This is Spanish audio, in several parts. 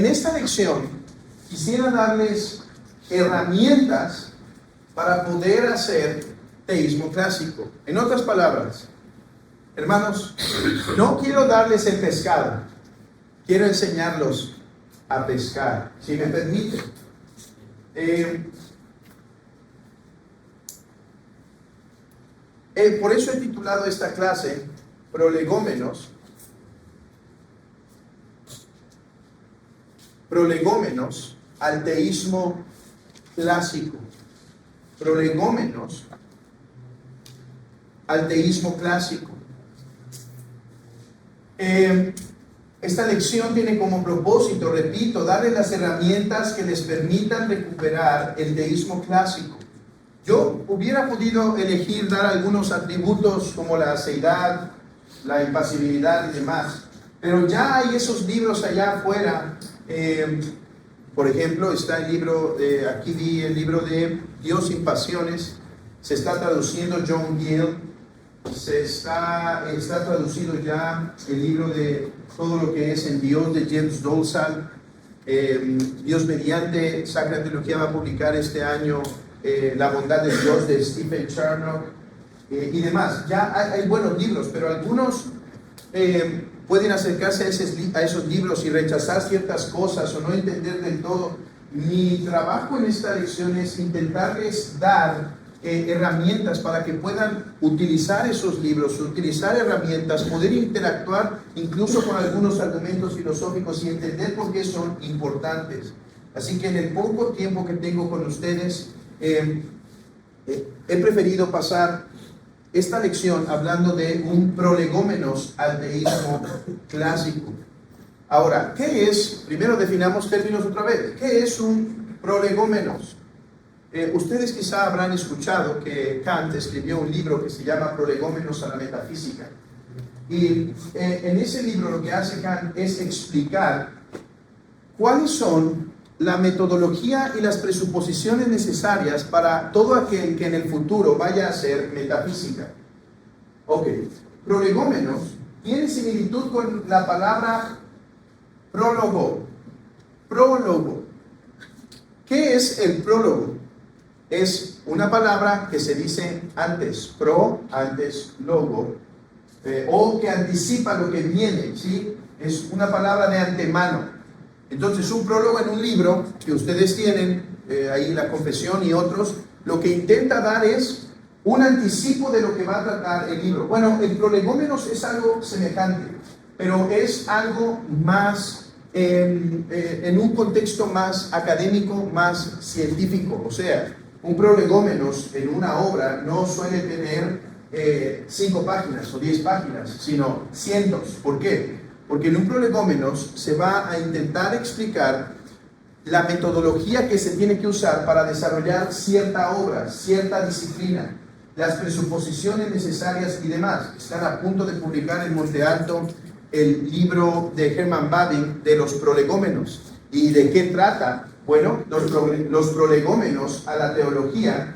en esta lección quisiera darles herramientas para poder hacer teísmo clásico. En otras palabras, hermanos, no quiero darles el pescado, quiero enseñarlos a pescar, si me permiten. Por eso he titulado esta clase Prolegómenos al teísmo clásico. Prolegómenos al teísmo clásico. Esta lección tiene como propósito, repito, darles las herramientas que les permitan recuperar el teísmo clásico. Yo hubiera podido elegir dar algunos atributos como la aceidad, la impasibilidad y demás, pero ya hay esos libros allá afuera. Por ejemplo, está el libro, aquí vi el libro de Dios sin pasiones, se está traduciendo John Gill, está traducido ya el libro de todo lo que es en Dios de James Dolezal. Dios mediante, Sacra Teología va a publicar este año La bondad de Dios de Stephen Charnock y demás. Ya hay buenos libros, pero algunos pueden acercarse a esos libros y rechazar ciertas cosas o no entender del todo. Mi trabajo en esta lección es intentarles dar herramientas para que puedan utilizar esos libros, utilizar herramientas, poder interactuar incluso con algunos argumentos filosóficos y entender por qué son importantes. Así que en el poco tiempo que tengo con ustedes, he preferido pasar esta lección hablando de un prolegómenos al teísmo clásico. Ahora, ¿qué es? Primero definamos términos otra vez. ¿Qué es un prolegómenos? Ustedes quizá habrán escuchado que Kant escribió un libro que se llama Prolegómenos a la metafísica. Y en ese libro lo que hace Kant es explicar cuáles son la metodología y las presuposiciones necesarias para todo aquel que en el futuro vaya a hacer metafísica. Ok, prolegómenos tiene similitud con la palabra prólogo. Prólogo. ¿Qué es el prólogo? Es una palabra que se dice antes, antes logo, o que anticipa lo que viene, ¿sí? Es una palabra de antemano. Entonces, un prólogo en un libro que ustedes tienen, ahí la confesión y otros, lo que intenta dar es un anticipo de lo que va a tratar el libro. Bueno, el prolegómenos es algo semejante, pero es algo más, en un contexto más académico, más científico. O sea, un prolegómenos en una obra no suele tener 5 páginas o 10 páginas, sino cientos. ¿Por qué? Porque en un prolegómenos se va a intentar explicar la metodología que se tiene que usar para desarrollar cierta obra, cierta disciplina, las presuposiciones necesarias y demás. Están a punto de publicar en Monte Alto el libro de Hermann Bavinck de los prolegómenos. ¿Y de qué trata? Bueno, los prolegómenos a la teología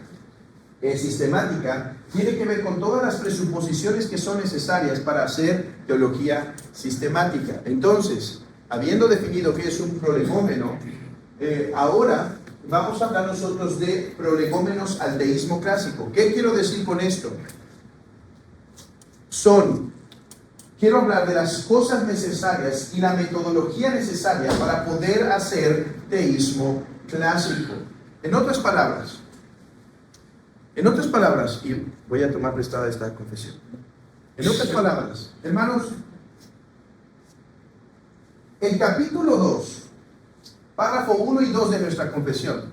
sistemática tiene que ver con todas las presuposiciones que son necesarias para hacer teología sistemática. Entonces, habiendo definido qué es un prolegómeno, ahora vamos a hablar nosotros de prolegómenos al teísmo clásico. ¿Qué quiero decir con esto? Quiero hablar de las cosas necesarias y la metodología necesaria para poder hacer teísmo clásico. En otras palabras, y voy a tomar prestada esta confesión. En otras palabras, hermanos, el capítulo 2, párrafo 1 y 2 de nuestra confesión,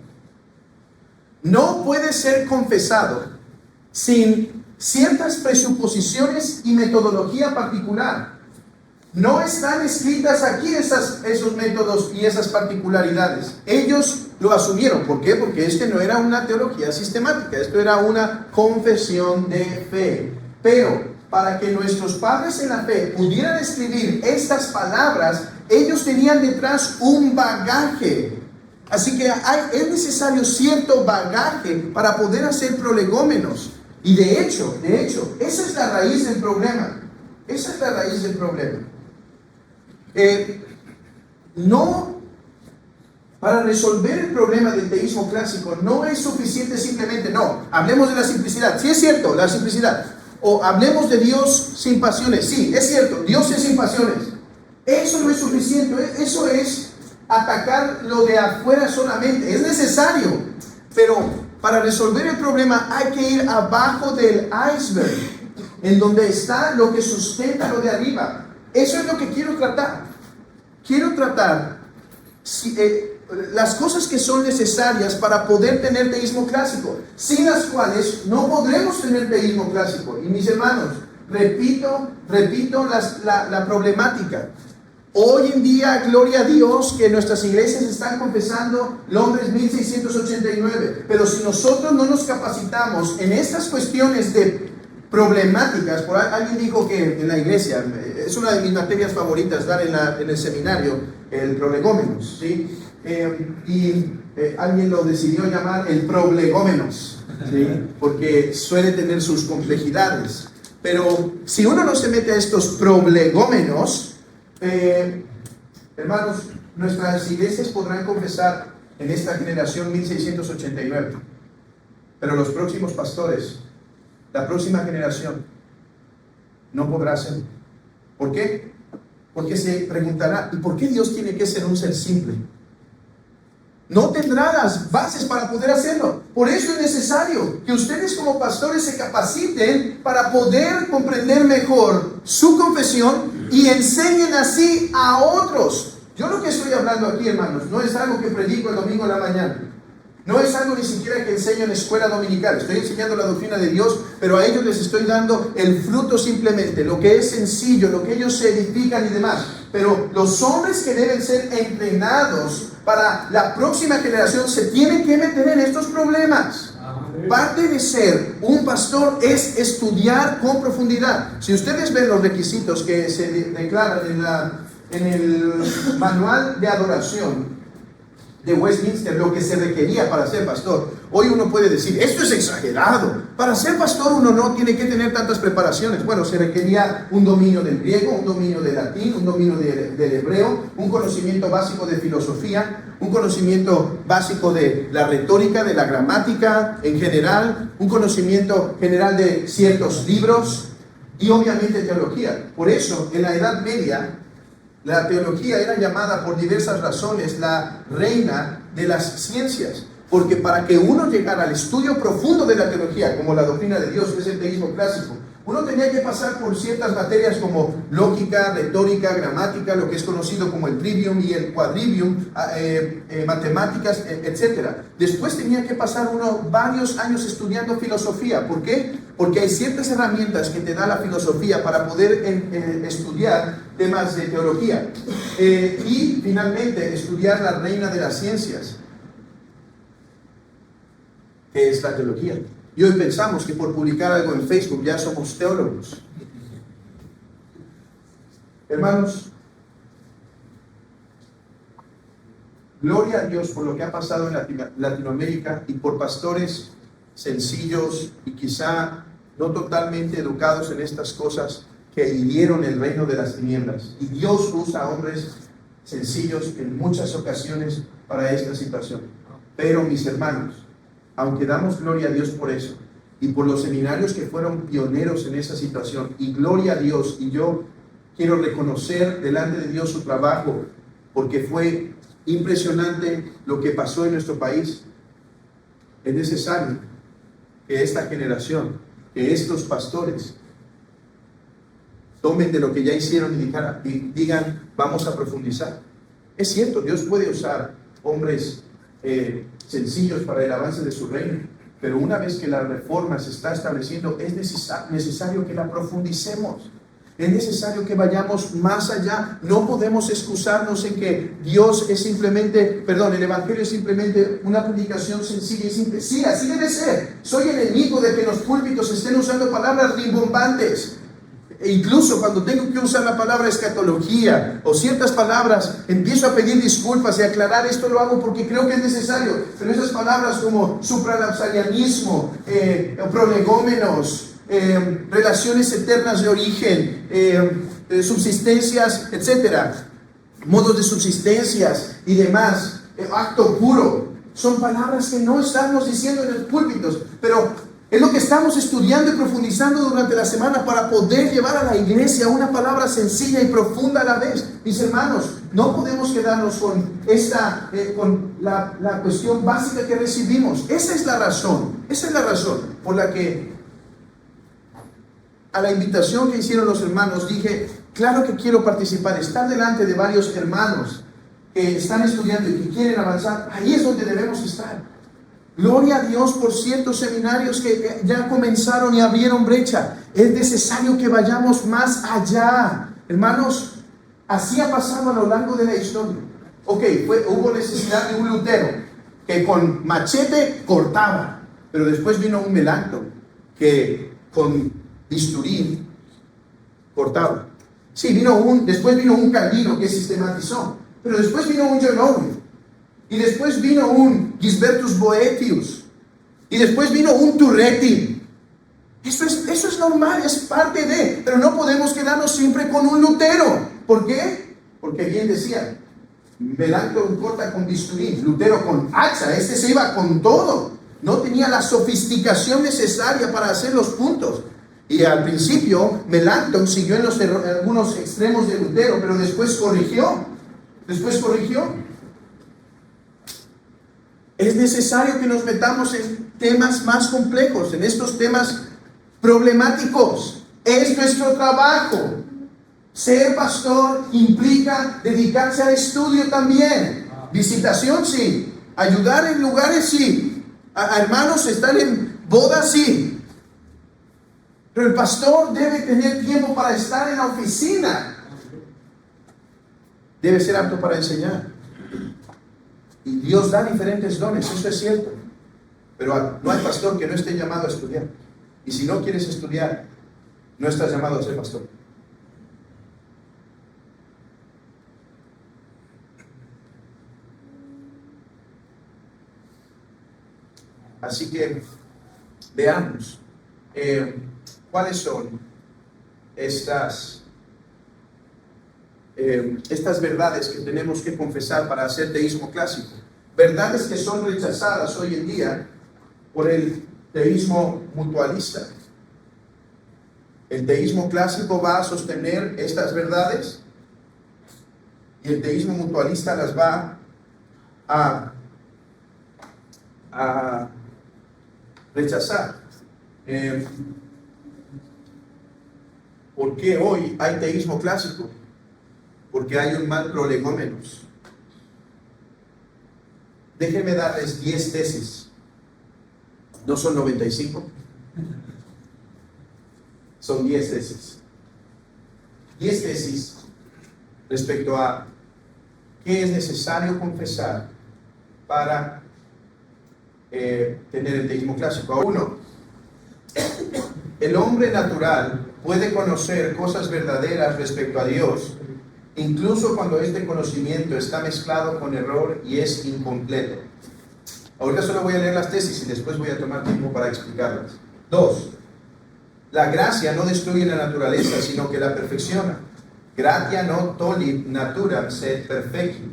no puede ser confesado sin ciertas presuposiciones y metodología particular. No están escritas aquí esos métodos y esas particularidades. Ellos lo asumieron. ¿Por qué? Porque no era una teología sistemática, esto era una confesión de fe. Pero para que nuestros padres en la fe pudieran escribir estas palabras, ellos tenían detrás un bagaje. Así que es necesario cierto bagaje para poder hacer prolegómenos. Y de hecho, esa es la raíz del problema. Esa es la raíz del problema. No Para resolver el problema del teísmo clásico no es suficiente simplemente, no, hablemos de la simplicidad. Sí es cierto, la simplicidad. O hablemos de Dios sin pasiones. Sí, es cierto, Dios es sin pasiones. Eso no es suficiente, eso es atacar lo de afuera solamente. Es necesario, pero para resolver el problema hay que ir abajo del iceberg, en donde está lo que sustenta lo de arriba. Eso es lo que quiero tratar. Quiero tratar las cosas que son necesarias para poder tener teísmo clásico, sin las cuales no podremos tener teísmo clásico. Y mis hermanos, repito la problemática. Hoy en día, gloria a Dios, que nuestras iglesias están confesando Londres 1689, pero si nosotros no nos capacitamos en estas cuestiones de problemáticas, alguien dijo que en la iglesia, es una de mis materias favoritas dar en el seminario, el prolegómenos, ¿sí? Alguien lo decidió llamar el prolegómenos, ¿sí? Porque suele tener sus complejidades, pero si uno no se mete a estos prolegómenos, hermanos, nuestras iglesias podrán confesar en esta generación 1689, pero los próximos pastores, la próxima generación, no podrá hacerlo. ¿Por qué? Porque se preguntará, ¿y por qué Dios tiene que ser un ser simple? No tendrá las bases para poder hacerlo. Por eso es necesario que ustedes como pastores se capaciten para poder comprender mejor su confesión y enseñen así a otros. Yo lo que estoy hablando aquí, hermanos, no es algo que predico el domingo en la mañana. No es algo ni siquiera que enseño en escuela dominical. Estoy enseñando la doctrina de Dios, pero a ellos les estoy dando el fruto simplemente, lo que es sencillo, lo que ellos se edifican y demás. Pero los hombres que deben ser entrenados para la próxima generación se tienen que meter en estos problemas. Parte de ser un pastor es estudiar con profundidad. Si ustedes ven los requisitos que se declaran en el manual de adoración de Westminster, lo que se requería para ser pastor, hoy uno puede decir, esto es exagerado. Para ser pastor uno no tiene que tener tantas preparaciones. Bueno, se requería un dominio del griego, un dominio del latín, un dominio del hebreo, un conocimiento básico de filosofía, un conocimiento básico de la retórica, de la gramática en general, un conocimiento general de ciertos libros y obviamente teología. Por eso, en la Edad Media, la teología era llamada por diversas razones la reina de las ciencias, porque para que uno llegara al estudio profundo de la teología, como la doctrina de Dios, que es el teísmo clásico, uno tenía que pasar por ciertas materias como lógica, retórica, gramática, lo que es conocido como el trivium y el quadrivium, matemáticas, etc. Después tenía que pasar uno varios años estudiando filosofía. ¿Por qué? Porque hay ciertas herramientas que te da la filosofía para poder estudiar temas de teología. Y finalmente estudiar la reina de las ciencias, que es la teología. Y hoy pensamos que por publicar algo en Facebook ya somos teólogos. Hermanos, gloria a Dios por lo que ha pasado en Latinoamérica y por pastores sencillos y quizá no totalmente educados en estas cosas que hirieron el reino de las tinieblas. Y Dios usa a hombres sencillos en muchas ocasiones para esta situación. Pero mis hermanos, aunque damos gloria a Dios por eso y por los seminarios que fueron pioneros en esa situación, y gloria a Dios, y yo quiero reconocer delante de Dios su trabajo, porque fue impresionante lo que pasó en nuestro país, es necesario que esta generación, que estos pastores tomen de lo que ya hicieron y digan, vamos a profundizar. Es cierto, Dios puede usar hombres sencillos para el avance de su reino, pero una vez que la reforma se está estableciendo, es necesario que la profundicemos. Es necesario que vayamos más allá. No podemos excusarnos en que Dios es simplemente, el Evangelio es simplemente una predicación sencilla y simple. Sí, así debe ser. Soy enemigo de que los púlpitos estén usando palabras rimbombantes. E incluso cuando tengo que usar la palabra escatología o ciertas palabras, empiezo a pedir disculpas y aclarar, esto lo hago porque creo que es necesario. Pero esas palabras como supralapsarianismo, prolegómenos, relaciones eternas de origen, subsistencias, etcétera, modos de subsistencias y demás, acto puro. Son palabras que no estamos diciendo en los púlpitos, pero es lo que estamos estudiando y profundizando durante la semana para poder llevar a la iglesia una palabra sencilla y profunda a la vez. Mis hermanos, no podemos quedarnos con la cuestión básica que recibimos. Esa es la razón por la que a la invitación que hicieron los hermanos dije, claro que quiero participar, estar delante de varios hermanos que están estudiando y que quieren avanzar. Ahí es donde debemos estar. Gloria a Dios por ciertos seminarios que ya comenzaron y abrieron brecha. Es necesario que vayamos más allá. Hermanos, así ha pasado a lo largo de la historia. Hubo necesidad de un Lutero que con machete cortaba, pero después vino un Melanchthon que con bisturí cortaba. Sí, después vino un Calvino que sistematizó, pero después vino un John Owen. Y después vino un Gisbertus Boetius. Y después vino un Turretin. Eso es normal, es parte de. Pero no podemos quedarnos siempre con un Lutero. ¿Por qué? Porque bien decía, Melanchthon corta con bisturí, Lutero con hacha. Este se iba con todo. No tenía la sofisticación necesaria para hacer los puntos. Y al principio, Melanchthon siguió en algunos extremos de Lutero, pero después corrigió. Es necesario que nos metamos en temas más complejos, en estos temas problemáticos. Es nuestro trabajo. Ser pastor implica dedicarse al estudio también. Visitación, sí. Ayudar en lugares, sí. A hermanos estar en bodas, sí. Pero el pastor debe tener tiempo para estar en la oficina. Debe ser apto para enseñar. Y Dios da diferentes dones, eso es cierto. Pero no hay pastor que no esté llamado a estudiar. Y si no quieres estudiar, no estás llamado a ser pastor. Así que veamos cuáles son estas verdades que tenemos que confesar para hacer teísmo clásico. Verdades que son rechazadas hoy en día por el teísmo mutualista. El teísmo clásico va a sostener estas verdades y el teísmo mutualista las va a rechazar. ¿Por qué hoy hay teísmo clásico? Porque hay un mal prolegómenos. Déjenme darles 10 tesis. No son 95. Son 10 tesis. 10 tesis respecto a qué es necesario confesar para tener el teísmo clásico. 1. El hombre natural puede conocer cosas verdaderas respecto a Dios, incluso cuando este conocimiento está mezclado con error y es incompleto. Ahorita solo voy a leer las tesis y después voy a tomar tiempo para explicarlas. 2. La gracia no destruye la naturaleza, sino que la perfecciona. Gratia no tollit naturam sed perfecit.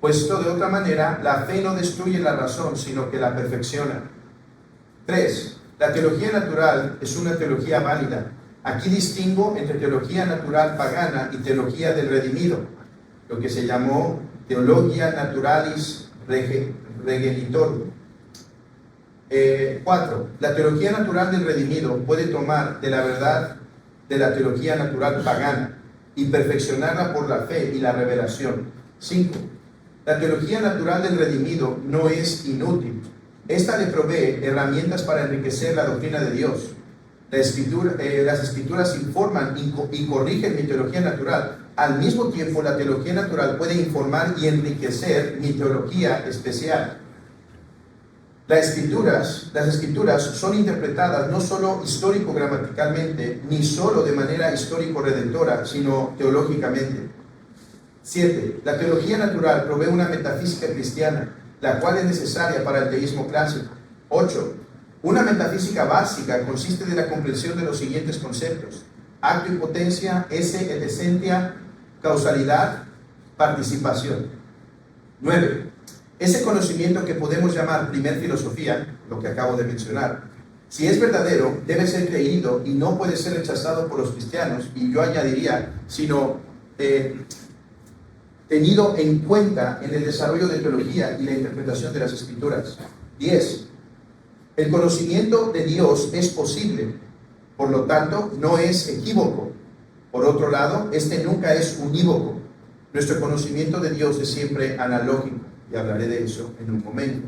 Puesto de otra manera, la fe no destruye la razón, sino que la perfecciona. 3. La teología natural es una teología válida. Aquí distingo entre teología natural pagana y teología del redimido, lo que se llamó Theologia Naturalis Regenitorum. 4. La teología natural del redimido puede tomar de la verdad de la teología natural pagana y perfeccionarla por la fe y la revelación. 5. La teología natural del redimido no es inútil. Esta le provee herramientas para enriquecer la doctrina de Dios. Las escrituras informan y corrigen mi teología natural. Al mismo tiempo, la teología natural puede informar y enriquecer mi teología especial. Las escrituras son interpretadas no solo histórico-gramaticalmente, ni solo de manera histórico-redentora, sino teológicamente. 7. La teología natural provee una metafísica cristiana, la cual es necesaria para el teísmo clásico. 8. Una metafísica básica consiste de la comprensión de los siguientes conceptos: acto y potencia, esse et essentia, causalidad, participación. 9. ese conocimiento que podemos llamar primer filosofía, lo que acabo de mencionar, si es verdadero, debe ser creído y no puede ser rechazado por los cristianos, y yo añadiría, sino tenido en cuenta en el desarrollo de teología y la interpretación de las Escrituras. 10. El conocimiento de Dios es posible, por lo tanto, no es equívoco. Por otro lado, este nunca es unívoco. Nuestro conocimiento de Dios es siempre analógico, y hablaré de eso en un momento.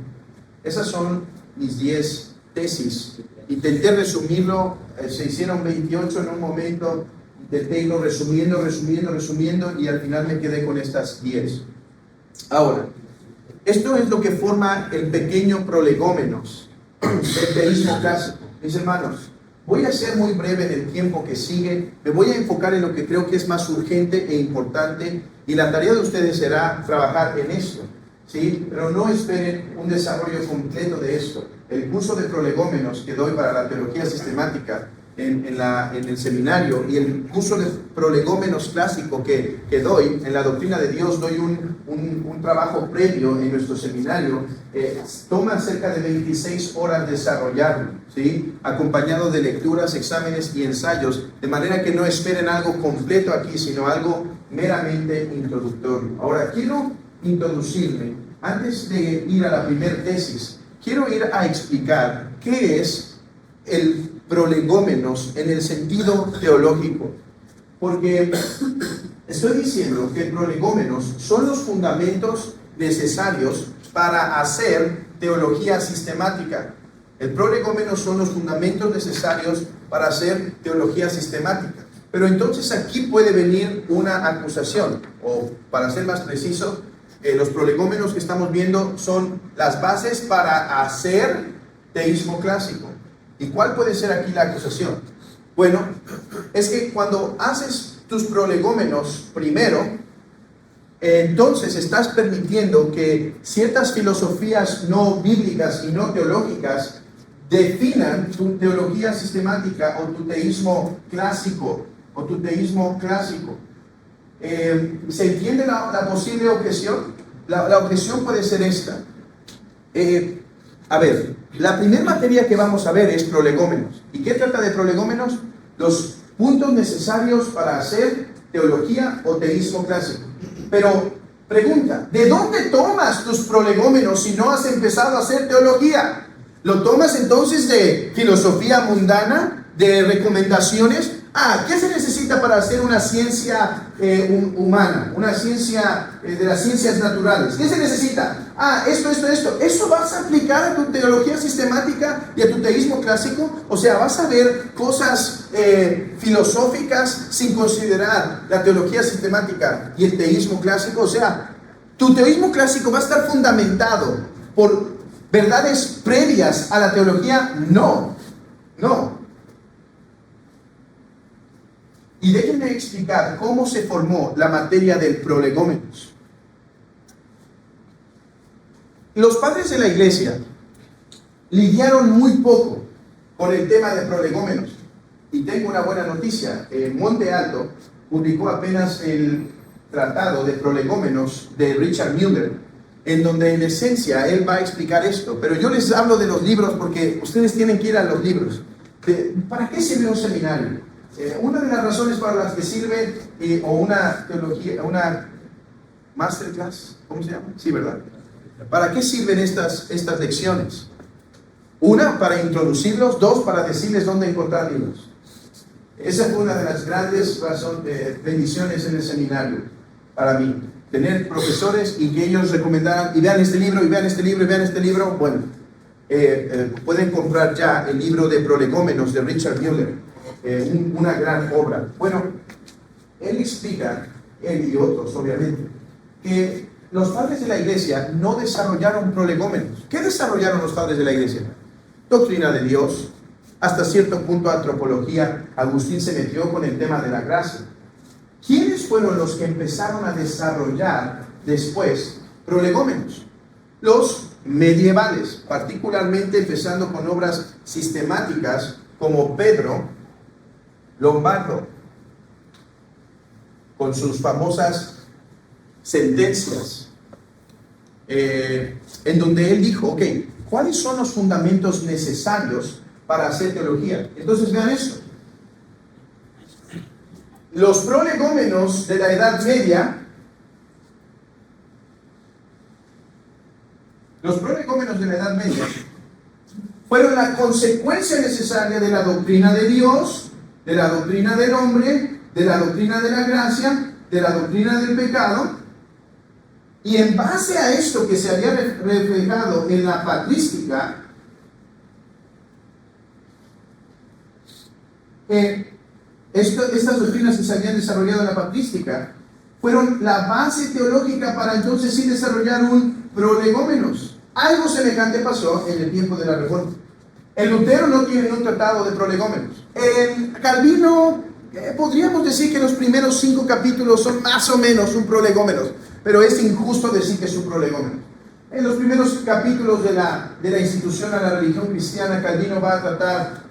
Esas son mis 10 tesis. Intenté resumirlo, se hicieron 28 en un momento, intenté irlo resumiendo, y al final me quedé con estas 10. Ahora, esto es lo que forma el pequeño prolegómenos del teísmo clásico. Mis hermanos, voy a ser muy breve en el tiempo que sigue, me voy a enfocar en lo que creo que es más urgente e importante, y la tarea de ustedes será trabajar en esto, ¿sí? Pero no esperen un desarrollo completo de esto. El curso de prolegómenos que doy para la teología sistemática en el seminario, y el curso de prolegómenos clásico que doy en la doctrina de Dios, doy un trabajo previo en nuestro seminario, toma cerca de 26 horas desarrollarlo, ¿sí? Acompañado de lecturas, exámenes y ensayos, de manera que no esperen algo completo aquí, sino algo meramente introductorio. Ahora, quiero introducirme, antes de ir a la primera tesis, quiero ir a explicar qué es el prolegómenos en el sentido teológico, porque estoy diciendo que prolegómenos son los fundamentos necesarios para hacer teología sistemática. El prolegómenos son los fundamentos necesarios para hacer teología sistemática. Pero entonces aquí puede venir una acusación, o para ser más preciso, los prolegómenos que estamos viendo son las bases para hacer teísmo clásico. ¿Y cuál puede ser aquí la acusación? Bueno, es que cuando haces tus prolegómenos primero, entonces estás permitiendo que ciertas filosofías no bíblicas y no teológicas definan tu teología sistemática o tu teísmo clásico. ¿Se entiende la posible objeción? La objeción puede ser esta. A ver, la primera materia que vamos a ver es prolegómenos. ¿Y qué trata de prolegómenos? Los puntos necesarios para hacer teología o teísmo clásico. Pero, pregunta, ¿de dónde tomas tus prolegómenos si no has empezado a hacer teología? ¿Lo tomas entonces de filosofía mundana? ¿De recomendaciones? ¿Qué se necesita para hacer una ciencia humana? Una ciencia de las ciencias naturales. ¿Qué se necesita? Esto. ¿Eso vas a aplicar a tu teología sistemática y a tu teísmo clásico? O sea, vas a ver cosas filosóficas sin considerar la teología sistemática y el teísmo clásico. O sea, tu teísmo clásico va a estar fundamentado por verdades previas a la teología. No. Y déjenme explicar cómo se formó la materia del prolegómenos. Los padres de la iglesia lidiaron muy poco con el tema de prolegómenos. Y tengo una buena noticia. Monte Alto publicó apenas el tratado de prolegómenos de Richard Müller, en donde en esencia él va a explicar esto. Pero yo les hablo de los libros porque ustedes tienen que ir a los libros. ¿Para qué sirve un seminario? Una de las razones para las que sirve, o una teología, una masterclass, ¿cómo se llama? Sí, ¿verdad? ¿Para qué sirven estas lecciones? Una, para introducirlos. Dos, para decirles dónde encontrar libros. Esa fue una de las grandes bendiciones en el seminario para mí. Tener profesores y que ellos recomendaran, y vean este libro, y vean este libro, y vean este libro. Bueno, pueden comprar ya el libro de prolegómenos de Richard Müller. Una gran obra. Bueno, él explica, él y otros obviamente, que los padres de la iglesia no desarrollaron prolegómenos. ¿Qué desarrollaron los padres de la iglesia? Doctrina de Dios, hasta cierto punto antropología. Agustín se metió con el tema de la gracia. ¿Quiénes fueron los que empezaron a desarrollar después prolegómenos? Los medievales, particularmente empezando con obras sistemáticas como Pedro Lombardo, con sus famosas sentencias. en donde él dijo, ok, ¿cuáles son los fundamentos necesarios para hacer teología? Entonces vean esto. Los prolegómenos de la Edad Media, fueron la consecuencia necesaria de la doctrina de Dios, de la doctrina del hombre, de la doctrina de la gracia, de la doctrina del pecado, y en base a esto que se había reflejado en la patrística, estas doctrinas que se habían desarrollado en la patrística fueron la base teológica para entonces sí desarrollar un prolegómenos. Algo semejante pasó en el tiempo de la Reforma. El Lutero no tiene un tratado de prolegómenos. El Calvino, podríamos decir que los primeros 5 capítulos son más o menos un prolegómenos, pero es injusto decir que es un prolegómenos. En los primeros capítulos de la institución a la religión cristiana, Calvino va a tratar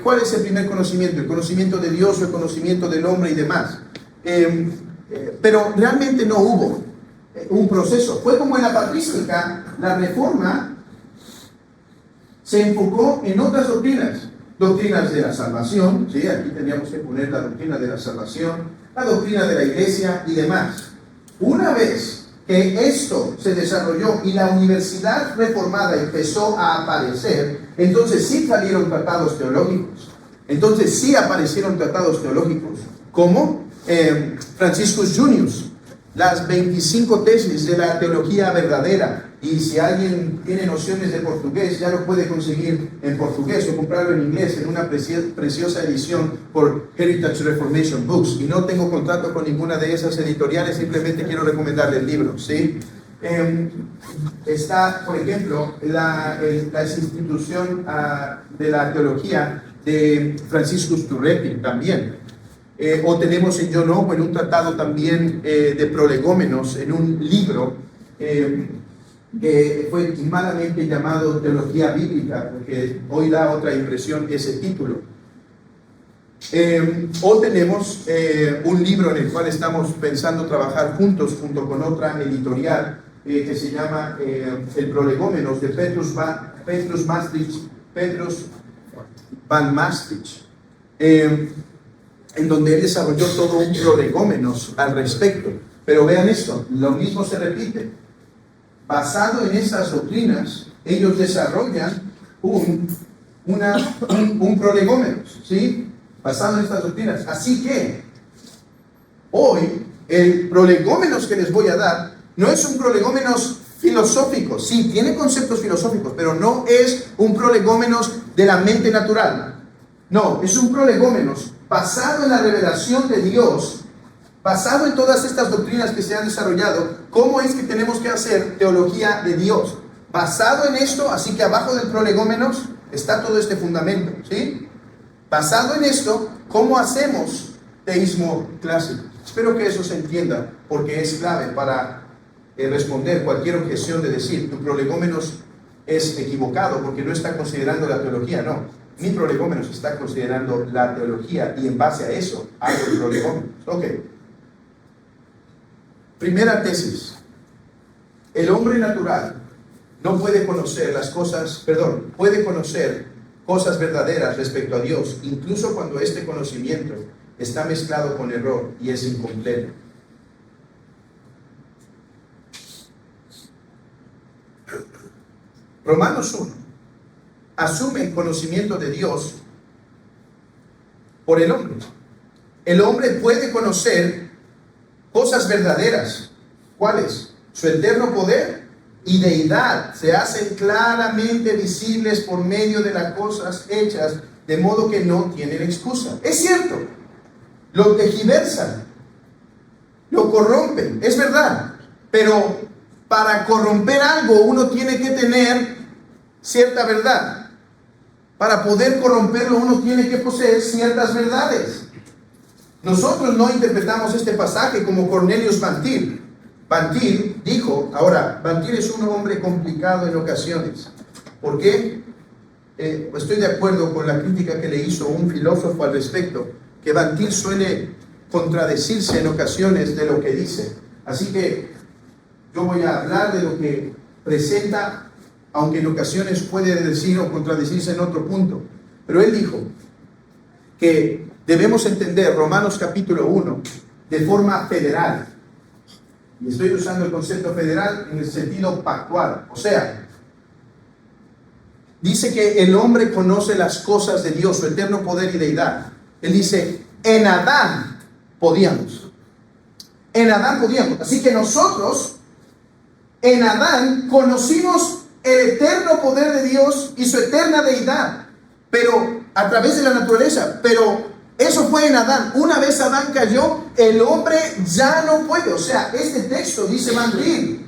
cuál es el primer conocimiento, el conocimiento de Dios o el conocimiento del hombre y demás. Pero realmente no hubo un proceso. Fue como en la patrística, la Reforma se enfocó en otras doctrinas. Doctrinas de la salvación, ¿sí? Aquí teníamos que poner la doctrina de la salvación, la doctrina de la iglesia y demás. Una vez que esto se desarrolló y la universidad reformada empezó a aparecer, entonces sí salieron tratados teológicos. Entonces sí aparecieron tratados teológicos, como Franciscus Junius, las 25 tesis de la teología verdadera. Y si alguien tiene nociones de portugués, ya lo puede conseguir en portugués o comprarlo en inglés en una preciosa edición por Heritage Reformation Books. Y no tengo contrato con ninguna de esas editoriales, simplemente quiero recomendarle el libro, ¿sí? Está, por ejemplo, la institución de la teología de Franciscus Turretin también. O tenemos en John Owen un tratado también de prolegómenos en un libro que fue malamente llamado Teología Bíblica, porque hoy da otra impresión ese título. O tenemos un libro en el cual estamos pensando trabajar juntos, junto con otra editorial, que se llama El Prolegómenos, de Petrus van Maastricht, en donde él desarrolló todo un prolegómenos al respecto. Pero vean esto, lo mismo se repite. Basado en esas doctrinas, ellos desarrollan un prolegómenos, ¿sí? Basado en estas doctrinas. Así que, hoy, el prolegómenos que les voy a dar no es un prolegómenos filosófico. Sí, tiene conceptos filosóficos, pero no es un prolegómenos de la mente natural. No, es un prolegómenos basado en la revelación de Dios, basado en todas estas doctrinas que se han desarrollado. ¿Cómo es que tenemos que hacer teología de Dios? Basado en esto, así que abajo del prolegómenos está todo este fundamento, ¿sí? Basado en esto, ¿cómo hacemos teísmo clásico? Espero que eso se entienda, porque es clave para responder cualquier objeción de decir tu prolegómenos es equivocado porque no está considerando la teología. No, mi prolegómenos está considerando la teología y en base a eso hago el prolegómenos. Ok. Primera tesis. El hombre natural no puede conocer puede conocer cosas verdaderas respecto a Dios, incluso cuando este conocimiento está mezclado con error y es incompleto. Romanos 1 asume el conocimiento de Dios por el hombre. El hombre puede conocer cosas verdaderas. ¿Cuáles? Su eterno poder y deidad se hacen claramente visibles por medio de las cosas hechas, de modo que no tienen excusa. Es cierto, lo tergiversan, lo corrompen, es verdad, pero para corromper algo uno tiene que tener cierta verdad. Para poder corromperlo uno tiene que poseer ciertas verdades. Nosotros no interpretamos este pasaje como Cornelius Van Til. Van Til dijo, ahora, Van Til es un hombre complicado en ocasiones. ¿Por qué? Estoy de acuerdo con la crítica que le hizo un filósofo al respecto, que Van Til suele contradecirse en ocasiones de lo que dice. Así que yo voy a hablar de lo que presenta, aunque en ocasiones puede decir o contradecirse en otro punto. Pero él dijo que debemos entender Romanos capítulo 1 de forma federal. Y estoy usando el concepto federal en el sentido pactual. O sea, dice que el hombre conoce las cosas de Dios, su eterno poder y deidad. Él dice, en Adán podíamos. En Adán podíamos. Así que nosotros, en Adán, conocimos el eterno poder de Dios y su eterna deidad. Pero a través de la naturaleza. Pero eso fue en Adán. Una vez Adán cayó, el hombre ya no puede. O sea, este texto dice Van Til,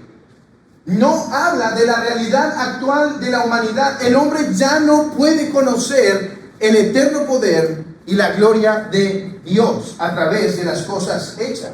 no habla de la realidad actual de la humanidad. El hombre ya no puede conocer el eterno poder y la gloria de Dios a través de las cosas hechas.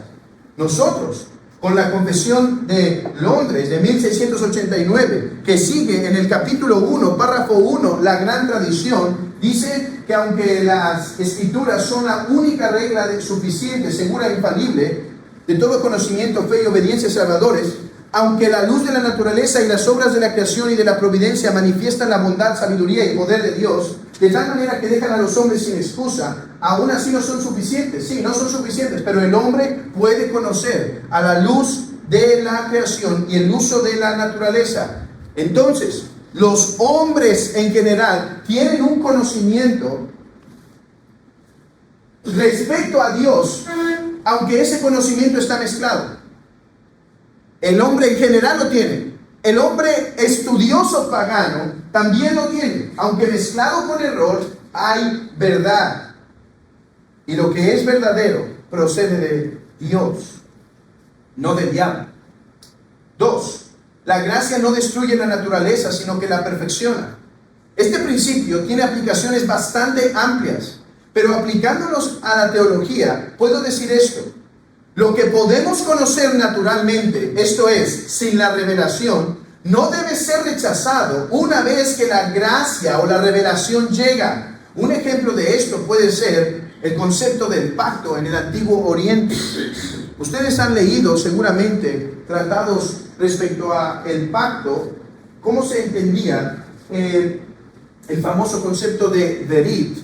Nosotros, con la Confesión de Londres de 1689, que sigue en el capítulo 1, párrafo 1, la gran tradición, dice que aunque las escrituras son la única regla suficiente, segura e infalible de todo conocimiento, fe y obediencia salvadores, aunque la luz de la naturaleza y las obras de la creación y de la providencia manifiestan la bondad, sabiduría y poder de Dios, de tal manera que dejan a los hombres sin excusa, aún así no son suficientes. Sí, no son suficientes, pero el hombre puede conocer a la luz de la creación y el uso de la naturaleza. Entonces, los hombres en general tienen un conocimiento respecto a Dios, aunque ese conocimiento está mezclado. El hombre en general lo tiene. El hombre estudioso pagano también lo tiene. Aunque mezclado con error, hay verdad. Y lo que es verdadero procede de Dios, no del diablo. 2. La gracia no destruye la naturaleza, sino que la perfecciona. Este principio tiene aplicaciones bastante amplias, pero aplicándolos a la teología, puedo decir esto. Lo que podemos conocer naturalmente, esto es, sin la revelación, no debe ser rechazado una vez que la gracia o la revelación llega. Un ejemplo de esto puede ser el concepto del pacto en el Antiguo Oriente. Ustedes han leído seguramente tratados respecto a el pacto, cómo se entendía el famoso concepto de berit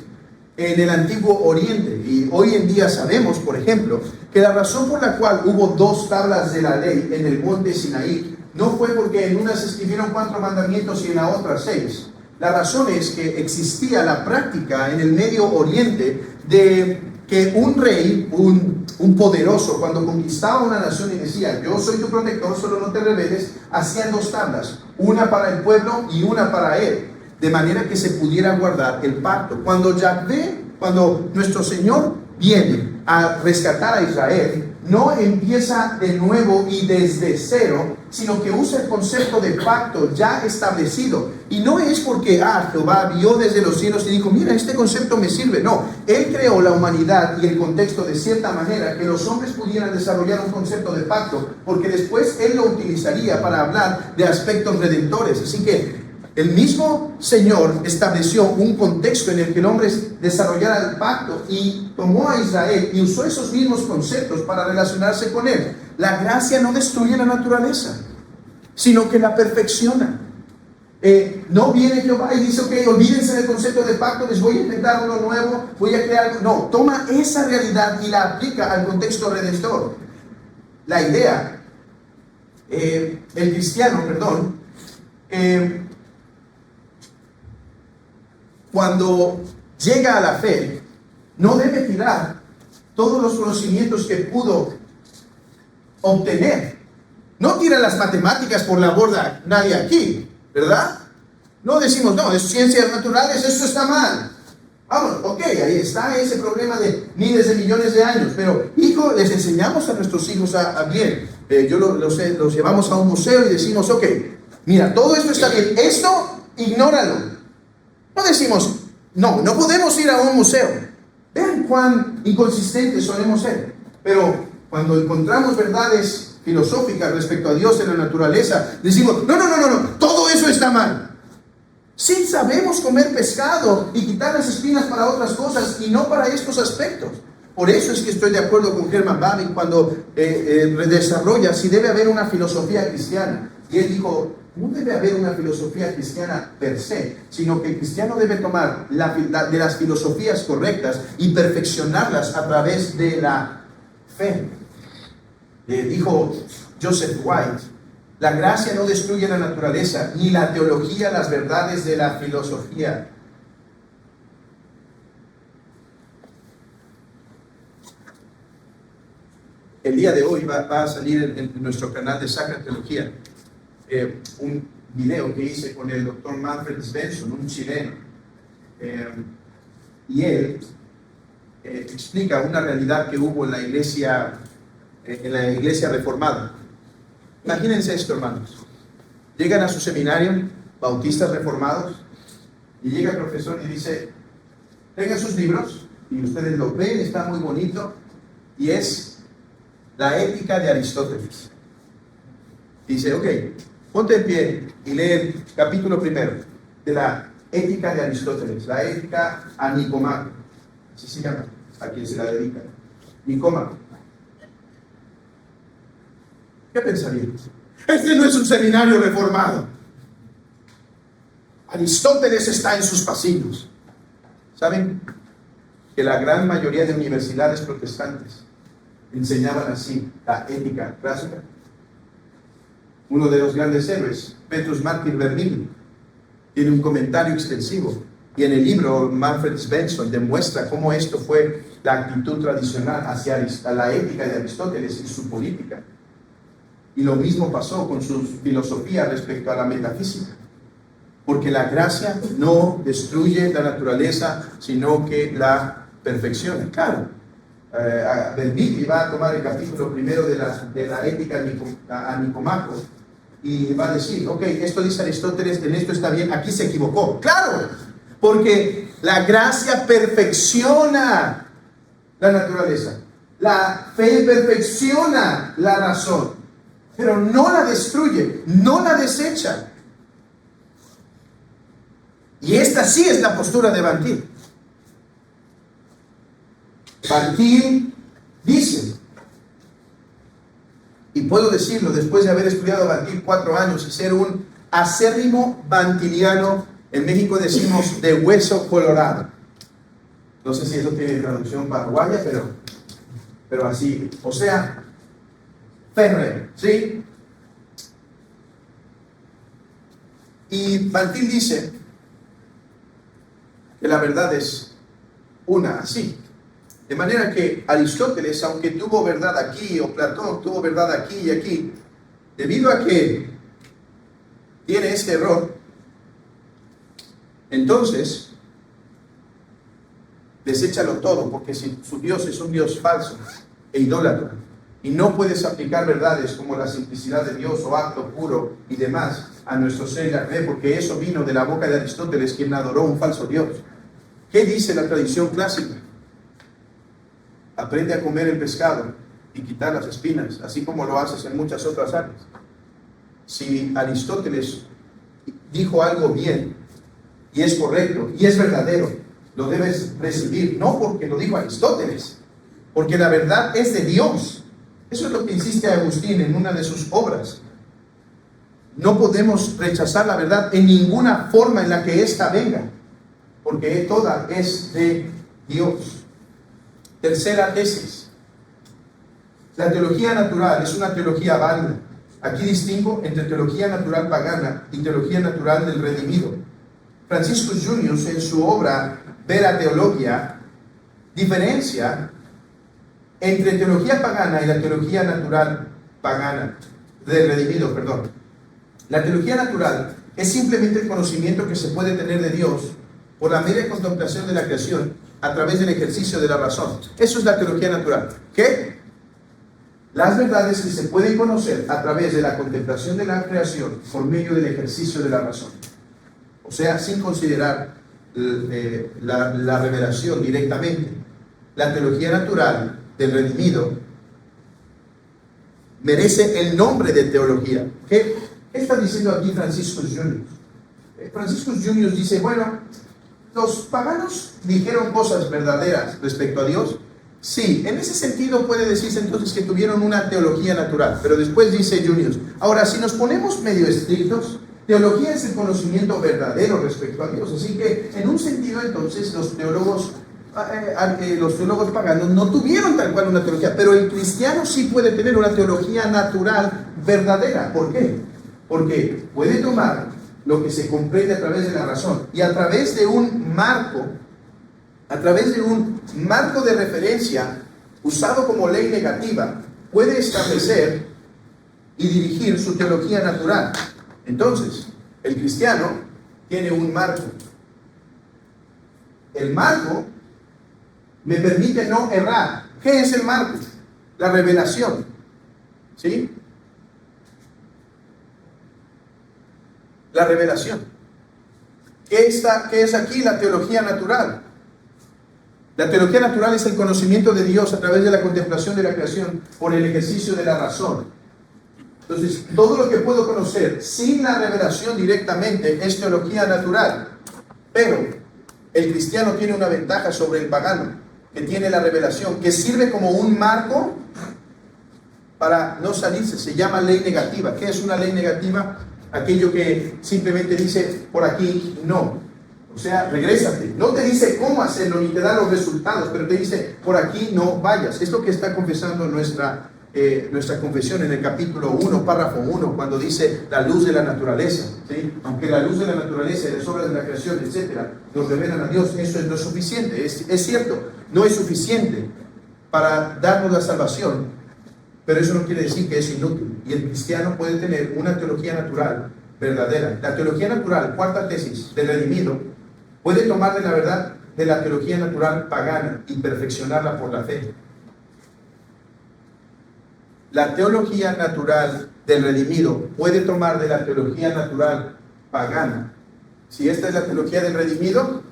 en el Antiguo Oriente. Y hoy en día sabemos, por ejemplo, que la razón por la cual hubo 2 tablas de la ley en el monte Sinaí no fue porque en una se escribieron 4 mandamientos y en la otra 6. La razón es que existía la práctica en el Medio Oriente de que un rey, un poderoso, cuando conquistaba una nación y decía, yo soy tu protector, solo no te rebeles, hacían 2 tablas, una para el pueblo y una para él, de manera que se pudiera guardar el pacto. Cuando nuestro Señor viene a rescatar a Israel, no empieza de nuevo y desde cero, sino que usa el concepto de pacto ya establecido. Y no es porque Jehová vio desde los cielos y dijo, mira, este concepto me sirve. No, Él creó la humanidad y el contexto de cierta manera que los hombres pudieran desarrollar un concepto de pacto, porque después Él lo utilizaría para hablar de aspectos redentores. Así que el mismo Señor estableció un contexto en el que el hombre desarrollara el pacto y tomó a Israel y usó esos mismos conceptos para relacionarse con él. La gracia no destruye la naturaleza, sino que la perfecciona. No viene Jehová y dice, ok, olvídense del concepto de pacto, les voy a inventar uno nuevo, voy a crear algo. No, toma esa realidad y la aplica al contexto redentor. La idea, el cristiano, cuando llega a la fe, no debe tirar todos los conocimientos que pudo obtener. No tira las matemáticas por la borda nadie aquí, ¿verdad? No decimos, no, es ciencias naturales, esto está mal. Vamos, ok, ahí está ese problema de miles de millones de años, pero hijo, les enseñamos a nuestros hijos a bien. Los llevamos a un museo y decimos, ok, mira, todo esto está bien, esto, ignóralo. No decimos, no podemos ir a un museo. Vean cuán inconsistentes solemos ser. Pero cuando encontramos verdades filosóficas respecto a Dios en la naturaleza, decimos, no, todo eso está mal. Sí sabemos comer pescado y quitar las espinas para otras cosas y no para estos aspectos. Por eso es que estoy de acuerdo con Herman Bavinck cuando desarrolla si debe haber una filosofía cristiana. Y él dijo, no debe haber una filosofía cristiana per se, sino que el cristiano debe tomar de las filosofías correctas y perfeccionarlas a través de la fe. Dijo Joseph White, la gracia no destruye la naturaleza, ni la teología las verdades de la filosofía. El día de hoy va a salir en nuestro canal de Sacra Teología un video que hice con el doctor Manfred Svensson, un chileno, y él explica una realidad que hubo en la iglesia reformada. Imagínense esto, hermanos. Llegan a su seminario, bautistas reformados, y llega el profesor y dice, tengan sus libros, y ustedes lo ven, está muy bonito, y es la ética de Aristóteles. Dice, ok, ponte en pie y lee el capítulo primero de la ética de Aristóteles, la ética a Nicomaco, así se llama, a quien se la dedica, Nicómaco. ¿Qué pensarían? Este no es un seminario reformado. Aristóteles está en sus pasillos. ¿Saben que la gran mayoría de universidades protestantes enseñaban así la ética clásica? Uno de los grandes héroes, Petrus Martyr Bernini, tiene un comentario extensivo, y en el libro Manfred Svensson demuestra cómo esto fue la actitud tradicional hacia la ética de Aristóteles y su política. Y lo mismo pasó con su filosofía respecto a la metafísica, porque la gracia no destruye la naturaleza, sino que la perfecciona. Claro, Bernini va a tomar el capítulo primero de la ética a Nicomaco y va a decir, ok, esto dice Aristóteles, en esto está bien, aquí se equivocó. Claro, porque la gracia perfecciona la naturaleza, la fe perfecciona la razón, pero no la destruye, no la desecha. Y esta sí es la postura de Van Til. Van Til dice, y puedo decirlo después de haber estudiado Van Til 4 años y ser un acérrimo vantiliano, en México decimos de hueso colorado. No sé si eso tiene traducción paraguaya, pero así, o sea, férreo, ¿sí? Y Van Til dice que la verdad es una, así. De manera que Aristóteles, aunque tuvo verdad aquí, o Platón tuvo verdad aquí y aquí, debido a que tiene este error, entonces deséchalo todo, porque si su Dios es un Dios falso e idólatra, y no puedes aplicar verdades como la simplicidad de Dios o acto puro y demás a nuestro ser y la fe, porque eso vino de la boca de Aristóteles, quien adoró un falso Dios. ¿Qué dice la tradición clásica? Aprende a comer el pescado y quitar las espinas, así como lo haces en muchas otras áreas. Si Aristóteles dijo algo bien, y es correcto, y es verdadero, lo debes recibir, no porque lo dijo Aristóteles, porque la verdad es de Dios. Eso es lo que insiste Agustín en una de sus obras. No podemos rechazar la verdad en ninguna forma en la que ésta venga, porque toda es de Dios. Tercera tesis. La teología natural es una teología válida. Aquí distingo entre teología natural pagana y teología natural del redimido. Franciscus Junius, en su obra Vera Theologia, diferencia entre teología pagana y la teología natural pagana, del redimido, perdón. La teología natural es simplemente el conocimiento que se puede tener de Dios por la mera contemplación de la creación a través del ejercicio de la razón. Eso es la teología natural. ¿Qué? Las verdades que se pueden conocer a través de la contemplación de la creación por medio del ejercicio de la razón. O sea, sin considerar la revelación directamente. La teología natural del redimido merece el nombre de teología. ¿Qué está diciendo aquí Franciscus Junius? Franciscus Junius dice, bueno, los paganos dijeron cosas verdaderas respecto a Dios Sí, en ese sentido puede decirse entonces que tuvieron una teología natural, pero después dice Junius, ahora si nos ponemos medio estrictos, teología es el conocimiento verdadero respecto a Dios, así que en un sentido entonces los teólogos paganos no tuvieron tal cual una teología, pero el cristiano sí puede tener una teología natural verdadera. ¿Por qué? Porque puede tomar lo que se comprende a través de la razón y a través de un marco de referencia usado como ley negativa, puede establecer y dirigir su teología natural. Entonces, el cristiano tiene un marco. El marco me permite no errar. ¿Qué es el marco? La revelación. ¿Sí? La revelación. ¿Qué es aquí la teología natural? La teología natural es el conocimiento de Dios a través de la contemplación de la creación por el ejercicio de la razón. Entonces, todo lo que puedo conocer sin la revelación directamente es teología natural. Pero el cristiano tiene una ventaja sobre el pagano, que tiene la revelación, que sirve como un marco para no salirse. Se llama ley negativa. ¿Qué es una ley negativa? Aquello que simplemente dice, por aquí no. O sea, regrésate. No te dice cómo hacerlo, ni te da los resultados, pero te dice, por aquí no vayas. Es lo que está confesando nuestra confesión en el capítulo 1, párrafo 1, cuando dice la luz de la naturaleza. ¿Sí? Aunque la luz de la naturaleza y las obras de la creación, etcétera, nos revelan a Dios, eso no es suficiente. Es cierto, no es suficiente para darnos la salvación, pero eso no quiere decir que es inútil. Y el cristiano puede tener una teología natural verdadera. La teología natural, cuarta tesis del redimido, puede tomar de la verdad de la teología natural pagana y perfeccionarla por la fe. La teología natural del redimido puede tomar de la teología natural pagana. Si esta es la teología del redimido,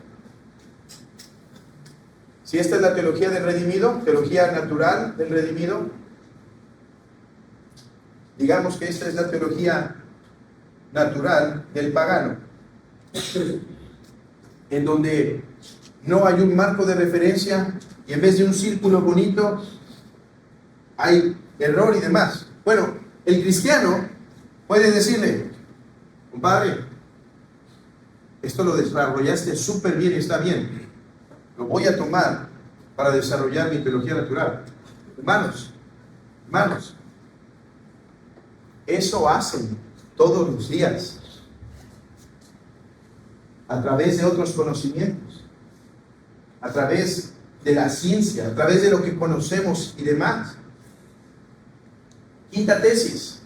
teología natural del redimido, digamos que esta es la teología natural del pagano, en donde no hay un marco de referencia y en vez de un círculo bonito hay error y demás. Bueno, el cristiano puede decirle, compadre, esto lo desarrollaste súper bien y está bien, lo voy a tomar para desarrollar mi teología natural. Hermanos, eso hacen todos los días a través de otros conocimientos, a través de la ciencia, a través de lo que conocemos y demás. Quinta tesis: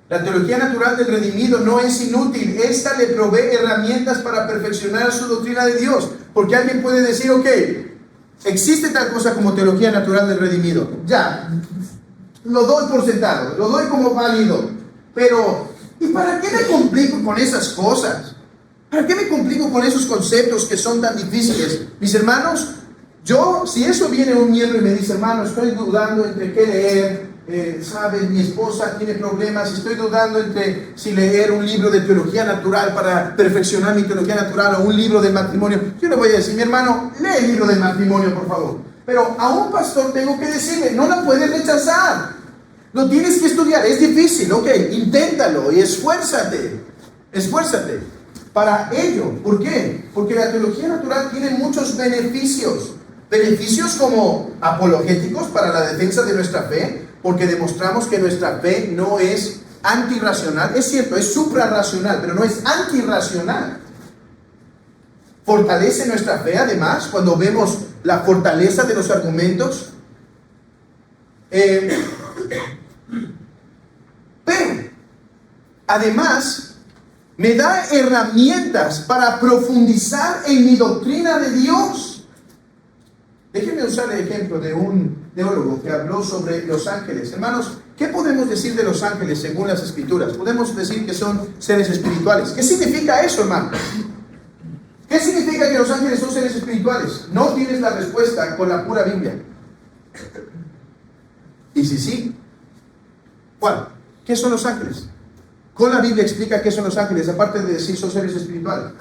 la teología natural del redimido no es inútil. Esta le provee herramientas para perfeccionar su doctrina de Dios. Porque alguien puede decir, ok, existe tal cosa como teología natural del redimido. Ya, lo doy por sentado, lo doy como válido. Pero, ¿y para qué me complico con esas cosas? ¿Para qué me complico con esos conceptos que son tan difíciles? Mis hermanos, si eso viene un miembro y me dice, hermano, estoy dudando entre qué leer, ¿sabes? Mi esposa tiene problemas, estoy dudando entre si leer un libro de teología natural para perfeccionar mi teología natural o un libro del matrimonio. Yo le voy a decir, mi hermano, lee el libro del matrimonio, por favor. Pero a un pastor tengo que decirle, no la puedes rechazar. Lo tienes que estudiar, es difícil, ok, inténtalo y esfuérzate para ello. ¿Por qué? Porque la teología natural tiene muchos beneficios. Beneficios como apologéticos para la defensa de nuestra fe, porque demostramos que nuestra fe no es antirracional. Es cierto, es suprarracional, pero no es antirracional. Fortalece nuestra fe, además, cuando vemos la fortaleza de los argumentos. Pero, además, me da herramientas para profundizar en mi doctrina de Dios. Déjenme usar el ejemplo de un teólogo que habló sobre los ángeles. Hermanos, ¿qué podemos decir de los ángeles según las Escrituras? Podemos decir que son seres espirituales. ¿Qué significa eso, hermano? ¿Qué significa que los ángeles son seres espirituales? No tienes la respuesta con la pura Biblia. Y si sí, ¿cuál? ¿Qué son los ángeles? Con la Biblia explica qué son los ángeles, aparte de decir son seres espirituales.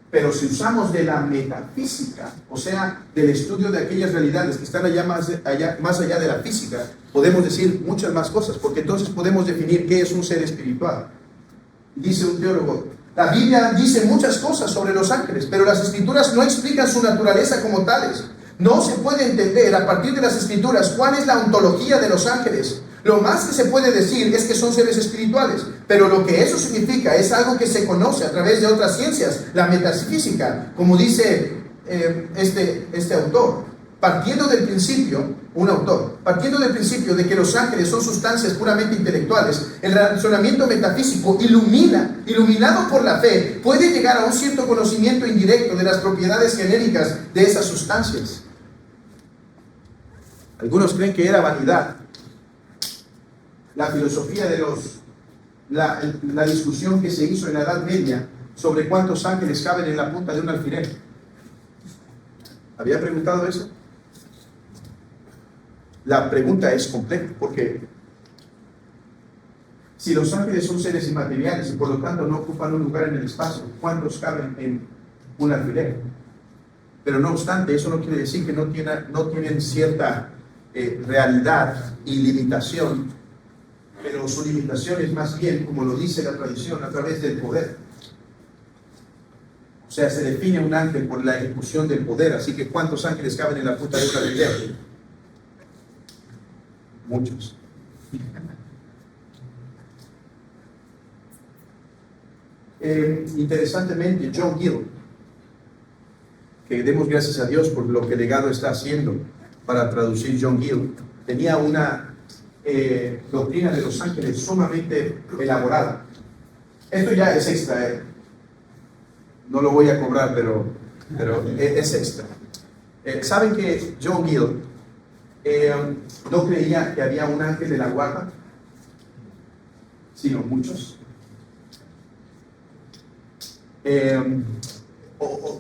Pero si usamos de la metafísica, o sea, del estudio de aquellas realidades que están más allá de la física, podemos decir muchas más cosas, porque entonces podemos definir qué es un ser espiritual. Dice un teólogo, la Biblia dice muchas cosas sobre los ángeles, pero las escrituras no explican su naturaleza como tales. No se puede entender a partir de las escrituras cuál es la ontología de los ángeles. Lo más que se puede decir es que son seres espirituales, pero lo que eso significa es algo que se conoce a través de otras ciencias, la metafísica, como dice este autor, partiendo del principio de que los ángeles son sustancias puramente intelectuales. El razonamiento metafísico iluminado por la fe, puede llegar a un cierto conocimiento indirecto de las propiedades genéricas de esas sustancias. Algunos creen que era vanidad la filosofía de la discusión que se hizo en la Edad Media sobre cuántos ángeles caben en la punta de un alfiler. ¿Había preguntado eso? La pregunta es compleja, porque si los ángeles son seres inmateriales y por lo tanto no ocupan un lugar en el espacio, ¿cuántos caben en un alfiler? Pero no obstante, eso no quiere decir que no tienen cierta realidad y limitación, pero su limitación es más bien, como lo dice la tradición, a través del poder. O sea, se define un ángel por la ejecución del poder, así que ¿cuántos ángeles caben en la punta de un alfiler? Muchos. Interesantemente, John Gill, que demos gracias a Dios por lo que el legado está haciendo para traducir John Gill, tenía una doctrina de los ángeles sumamente elaborada. Esto ya es extra, no lo voy a cobrar, pero es extra. ¿Saben que John Gill no creía que había un ángel de la guarda, sino muchos?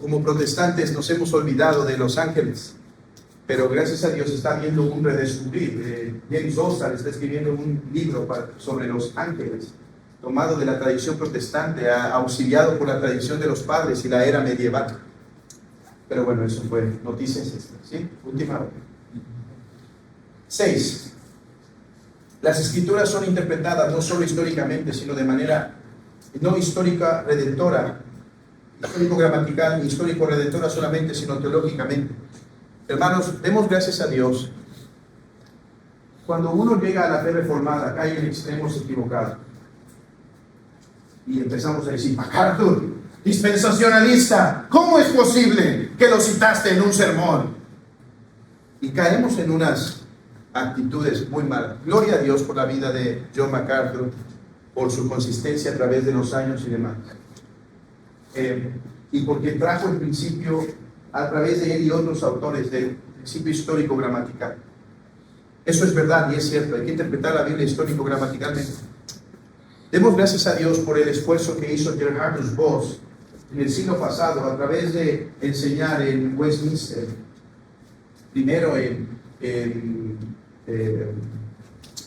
Como protestantes nos hemos olvidado de los ángeles, pero gracias a Dios está viendo un redescubrir. James Ostal está escribiendo un libro sobre los ángeles, tomado de la tradición protestante, auxiliado por la tradición de los padres y la era medieval. Pero bueno, eso fue noticias extras, ¿sí? Última hora. 6. Las escrituras son interpretadas no solo históricamente, sino de manera no histórica redentora, histórico-gramatical, ni histórico-redentora solamente, sino teológicamente. Hermanos, demos gracias a Dios. Cuando uno llega a la fe reformada, cae en extremos equivocados. Y empezamos a decir, MacArthur, dispensacionalista, ¿cómo es posible que lo citaste en un sermón? Y caemos en unas actitudes muy malas. Gloria a Dios por la vida de John MacArthur, por su consistencia a través de los años y demás. Y porque trajo el principio a través de él y otros autores del principio histórico-gramatical. Eso es verdad y es cierto, hay que interpretar la Biblia histórico-gramaticalmente. Demos gracias a Dios por el esfuerzo que hizo Gerhardus Voss en el siglo pasado a través de enseñar en Westminster, primero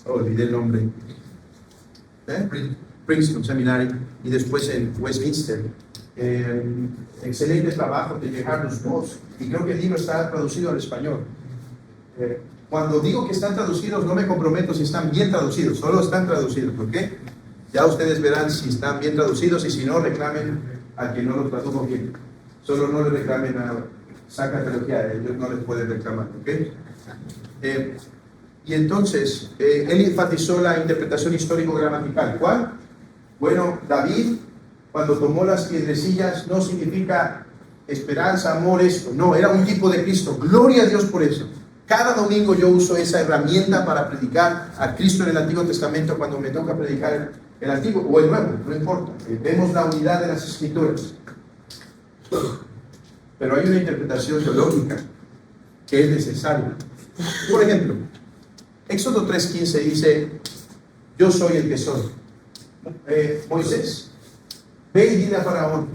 olvidé el nombre, Princeton Seminary, y después en Westminster. Excelente trabajo de Gerhardus Voss, y creo que el libro está traducido al español. Cuando digo que están traducidos, no me comprometo si están bien traducidos, solo están traducidos, ¿por qué? Ya ustedes verán si están bien traducidos, y si no, reclamen a quien no lo tradujo bien. Solo no le reclamen a Saca Teología, ellos no les pueden reclamar, ¿ok? Y entonces, él enfatizó la interpretación histórico-gramatical. ¿Cuál? Bueno, David, cuando tomó las piedrecillas, no significa esperanza, amor, esto. No, era un tipo de Cristo. Gloria a Dios por eso. Cada domingo yo uso esa herramienta para predicar a Cristo en el Antiguo Testamento cuando me toca predicar el Antiguo o el Nuevo, no importa. Vemos la unidad de las Escrituras. Pero hay una interpretación teológica que es necesaria. Por ejemplo, Éxodo 3:15 dice, yo soy el que soy. Moisés, ve y dile a Faraón,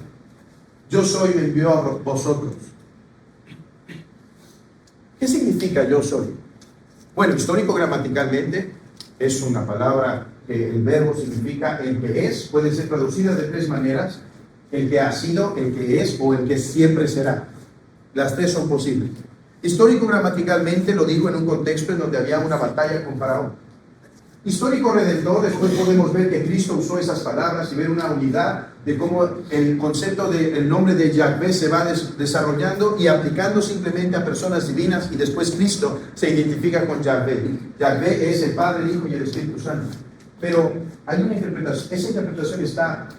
yo soy, me envió a vosotros. ¿Qué significa yo soy? Bueno, histórico-gramaticalmente es una palabra que el verbo significa el que es, puede ser traducida de tres maneras. el que ha sido, el que es o el que siempre será. Las tres son posibles. Histórico-gramaticalmente lo digo en un contexto en donde había una batalla con Faraón. Histórico-redentor, después podemos ver que Cristo usó esas palabras y ver una unidad de cómo el concepto del nombre de Yahvé se va desarrollando y aplicando simplemente a personas divinas, y después Cristo se identifica con Yahvé. Yahvé es el Padre, el Hijo y el Espíritu Santo. Pero hay una interpretación, esa interpretación está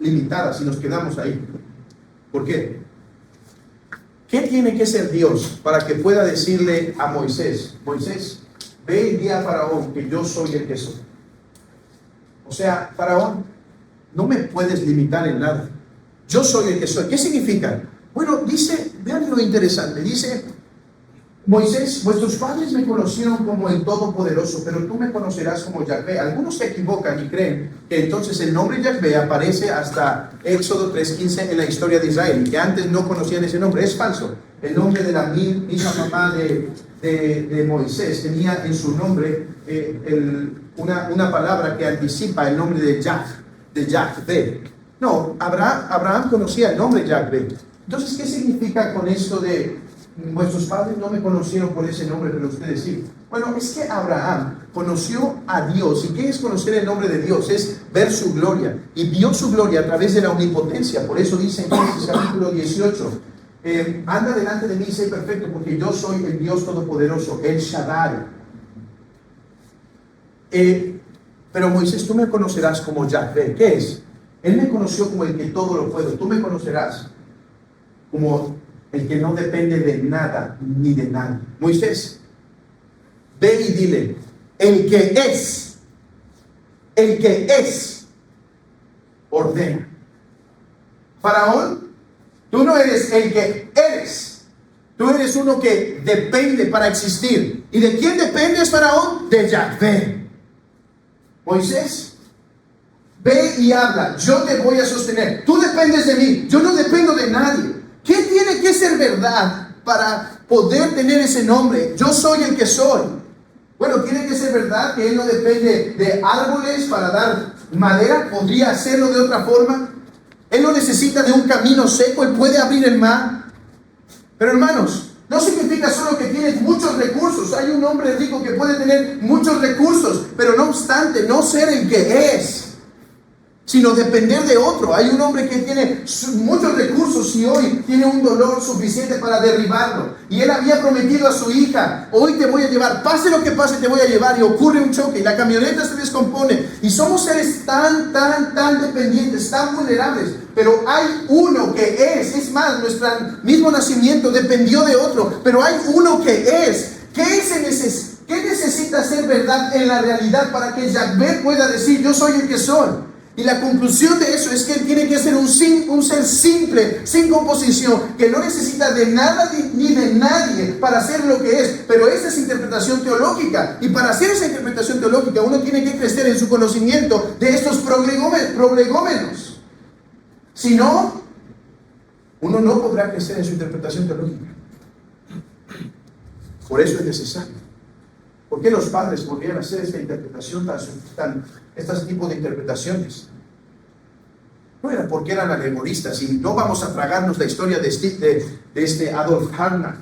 limitada si nos quedamos ahí. ¿Por qué? ¿Qué tiene que ser Dios para que pueda decirle a Moisés, Moisés, ve y di a Faraón que yo soy el que soy? O sea, Faraón, no me puedes limitar en nada. Yo soy el que soy. ¿Qué significa? Bueno, dice, vean lo interesante, dice, Moisés, vuestros padres me conocieron como el Todopoderoso, pero tú me conocerás como Yahvé. Algunos se equivocan y creen que entonces el nombre Yahvé aparece hasta Éxodo 3:15 en la historia de Israel, y que antes no conocían ese nombre. Es falso. El nombre de la misma mamá de Moisés tenía en su nombre una palabra que anticipa el nombre de Yahvé. No, Abraham conocía el nombre Yahvé. Entonces, ¿qué significa con esto de vuestros padres no me conocieron por ese nombre, pero ustedes sí? Bueno, es que Abraham conoció a Dios. ¿Y qué es conocer el nombre de Dios? Es ver su gloria. Y vio su gloria a través de la omnipotencia. Por eso dice en Génesis capítulo 18, anda delante de mí y sé perfecto, porque yo soy el Dios Todopoderoso, el Shaddai. Pero Moisés, tú me conocerás como Yahvé. ¿Qué es? Él me conoció como el que todo lo puede. Tú me conocerás como el que no depende de nada ni de nadie. Moisés, ve y dile, el que es, ordena. Faraón, tú no eres el que eres. Tú eres uno que depende para existir. ¿Y de quién dependes, Faraón? De Yahvé. Moisés, ve y habla. Yo te voy a sostener. Tú dependes de mí. Yo no dependo de nadie. ¿Qué tiene que ser verdad para poder tener ese nombre? Yo soy el que soy. Bueno, tiene que ser verdad que Él no depende de árboles para dar madera. Podría hacerlo de otra forma. Él no necesita de un camino seco. Él puede abrir el mar. Pero hermanos, no significa solo que tienes muchos recursos. Hay un hombre rico que puede tener muchos recursos, pero no obstante, no ser el que es, sino depender de otro. Hay un hombre que tiene muchos recursos y hoy tiene un dolor suficiente para derribarlo. Y él había prometido a su hija, hoy te voy a llevar, pase lo que pase te voy a llevar, y ocurre un choque y la camioneta se descompone. Y somos seres tan dependientes, tan vulnerables. Pero hay uno que es más, nuestro mismo nacimiento dependió de otro, pero hay uno que es. ¿Qué necesita ser verdad en la realidad para que Yahvé pueda decir, yo soy el que soy? Y la conclusión de eso es que él tiene que ser un ser simple, sin composición, que no necesita de nada ni de nadie para ser lo que es. Pero esa es interpretación teológica. Y para hacer esa interpretación teológica, uno tiene que crecer en su conocimiento de estos prolegómenos. Si no, uno no podrá crecer en su interpretación teológica. Por eso es necesario. ¿Por qué los padres podrían hacer esta interpretación estos tipos de interpretaciones? No era porque eran alegoristas, y no vamos a tragarnos la historia de este Adolf Harnack.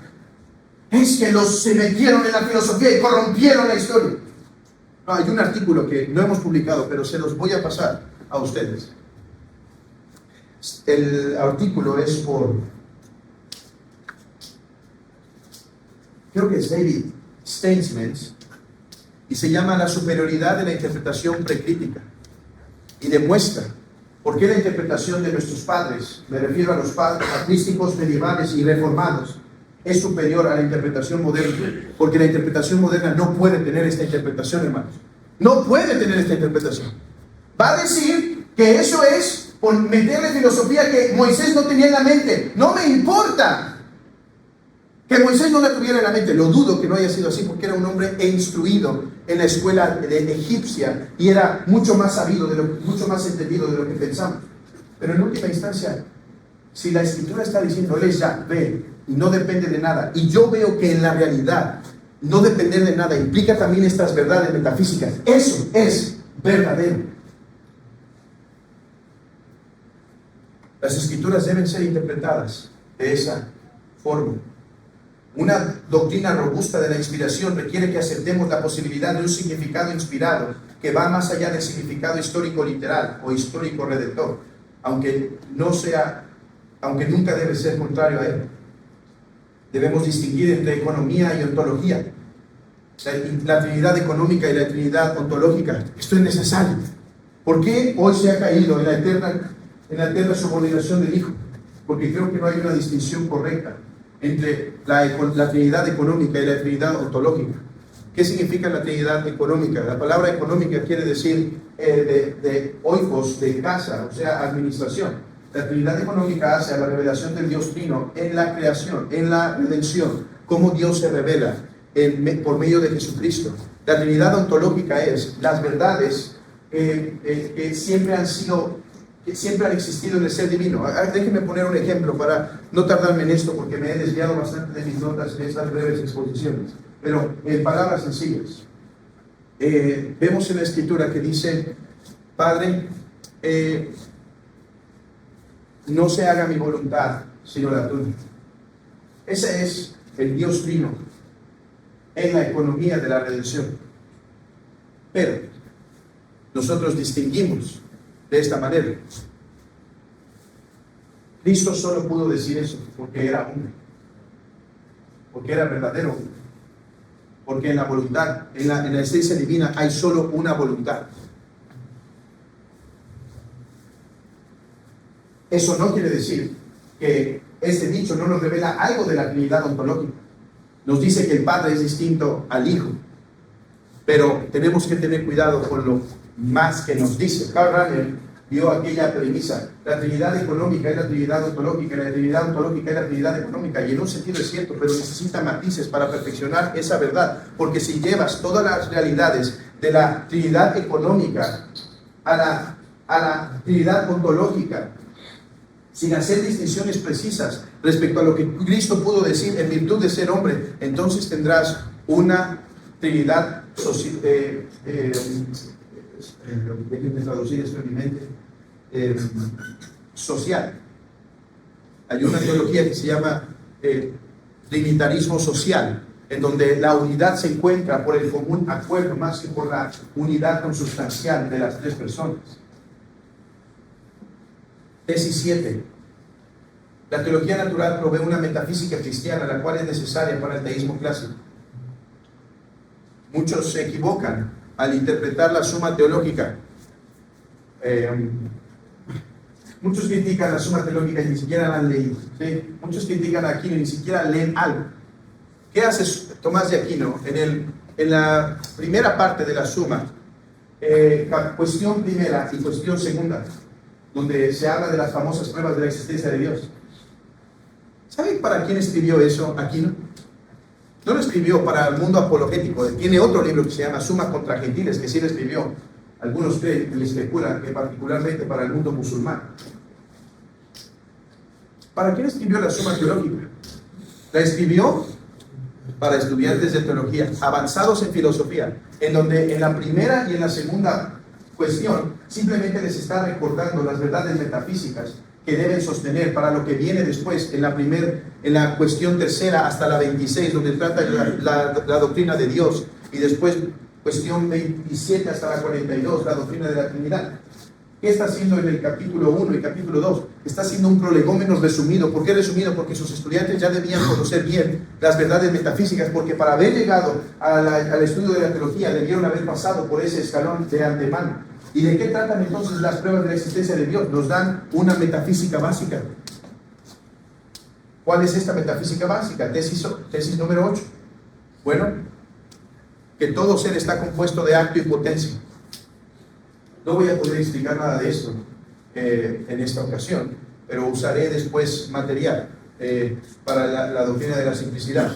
Es que se metieron en la filosofía y corrompieron la historia. No, hay un artículo que no hemos publicado, pero se los voy a pasar a ustedes. El artículo es creo que es David Steinsmans, y se llama La superioridad de la interpretación precrítica, y demuestra por qué la interpretación de nuestros padres, me refiero a los padres patrísticos, medievales y reformados, es superior a la interpretación moderna, porque la interpretación moderna no puede tener esta interpretación, hermanos. No puede tener esta interpretación. Va a decir que eso es por meterle filosofía que Moisés no tenía en la mente. No me importa que Moisés no la tuviera en la mente. Lo dudo que no haya sido así, porque era un hombre instruido en la escuela egipcia y era mucho más sabido, mucho más entendido de lo que pensamos. Pero en última instancia, si la escritura está diciendo él es Yahvé y no depende de nada, y yo veo que en la realidad no depender de nada implica también estas verdades metafísicas, eso es verdadero. Las escrituras deben ser interpretadas de esa forma. Una doctrina robusta de la inspiración requiere que aceptemos la posibilidad de un significado inspirado que va más allá del significado histórico literal o histórico redentor, aunque nunca debe ser contrario a él. Debemos distinguir entre economía y ontología. La Trinidad económica y la Trinidad ontológica. Esto es necesario. ¿Por qué hoy se ha caído en la eterna subordinación del Hijo? Porque creo que no hay una distinción correcta entre la Trinidad económica y la Trinidad ontológica. ¿Qué significa la Trinidad económica? La palabra económica quiere decir de oikos, de casa, o sea, administración. La Trinidad económica hace a la revelación del Dios Trino en la creación, en la redención, cómo Dios se revela por medio de Jesucristo. La Trinidad ontológica es las verdades que siempre han existido en el ser divino. Déjenme poner un ejemplo para no tardarme en esto, porque me he desviado bastante de mis notas en estas breves exposiciones, pero en palabras sencillas. Vemos en la Escritura que dice: Padre, no se haga mi voluntad sino la tuya. Ese es el Dios Trino en la economía de la redención. Pero nosotros distinguimos de esta manera. Cristo solo pudo decir eso porque era hombre, porque era verdadero, porque en la voluntad, en la esencia divina hay solo una voluntad. Eso no quiere decir que este dicho no nos revela algo de la Trinidad ontológica. Nos dice que el Padre es distinto al Hijo, pero tenemos que tener cuidado con lo más que nos dice. Karl Rahner dio aquella premisa: la Trinidad económica es la Trinidad ontológica, la Trinidad ontológica es la Trinidad económica, y en un sentido es cierto, pero necesita matices para perfeccionar esa verdad, porque si llevas todas las realidades de la Trinidad económica a la Trinidad ontológica, sin hacer distinciones precisas respecto a lo que Cristo pudo decir en virtud de ser hombre, entonces tendrás una Trinidad déjenme traducir esto en mi mente, social. Hay una teología que se llama trinitarismo social, en donde la unidad se encuentra por el común acuerdo más que por la unidad consustancial de las tres personas. Tesis 7. La teología natural provee una metafísica cristiana, la cual es necesaria para el teísmo clásico. Muchos se equivocan al interpretar la suma teológica. Muchos critican la suma teológica y ni siquiera la han leído, ¿sí? Muchos critican a Aquino y ni siquiera leen algo. ¿Qué hace Tomás de Aquino? En la primera parte de la suma, cuestión primera y cuestión segunda, donde se habla de las famosas pruebas de la existencia de Dios. ¿Saben para quién escribió eso Aquino? No lo escribió para el mundo apologético. Tiene otro libro que se llama Suma contra Gentiles, que sí lo escribió. Algunos creen que le especulan que particularmente para el mundo musulmán. ¿Para quién escribió la Suma teológica? La escribió para estudiantes de teología, avanzados en filosofía, en donde en la primera y en la segunda cuestión simplemente les está recordando las verdades metafísicas que deben sostener para lo que viene después en la cuestión tercera hasta la 26, donde trata la doctrina de Dios, y después cuestión 27 hasta la 42, la doctrina de la Trinidad. ¿Qué está haciendo en el capítulo 1 y capítulo 2? Está haciendo un prolegómeno resumido. ¿Por qué resumido? Porque sus estudiantes ya debían conocer bien las verdades metafísicas, porque para haber llegado al estudio de la teología debieron haber pasado por ese escalón de antemano. ¿Y de qué tratan entonces las pruebas de la existencia de Dios? Nos dan una metafísica básica. ¿Cuál es esta metafísica básica? Tesis número 8. Bueno, que todo ser está compuesto de acto y potencia. No voy a poder explicar nada de esto en esta ocasión, pero usaré después material para la doctrina de la simplicidad.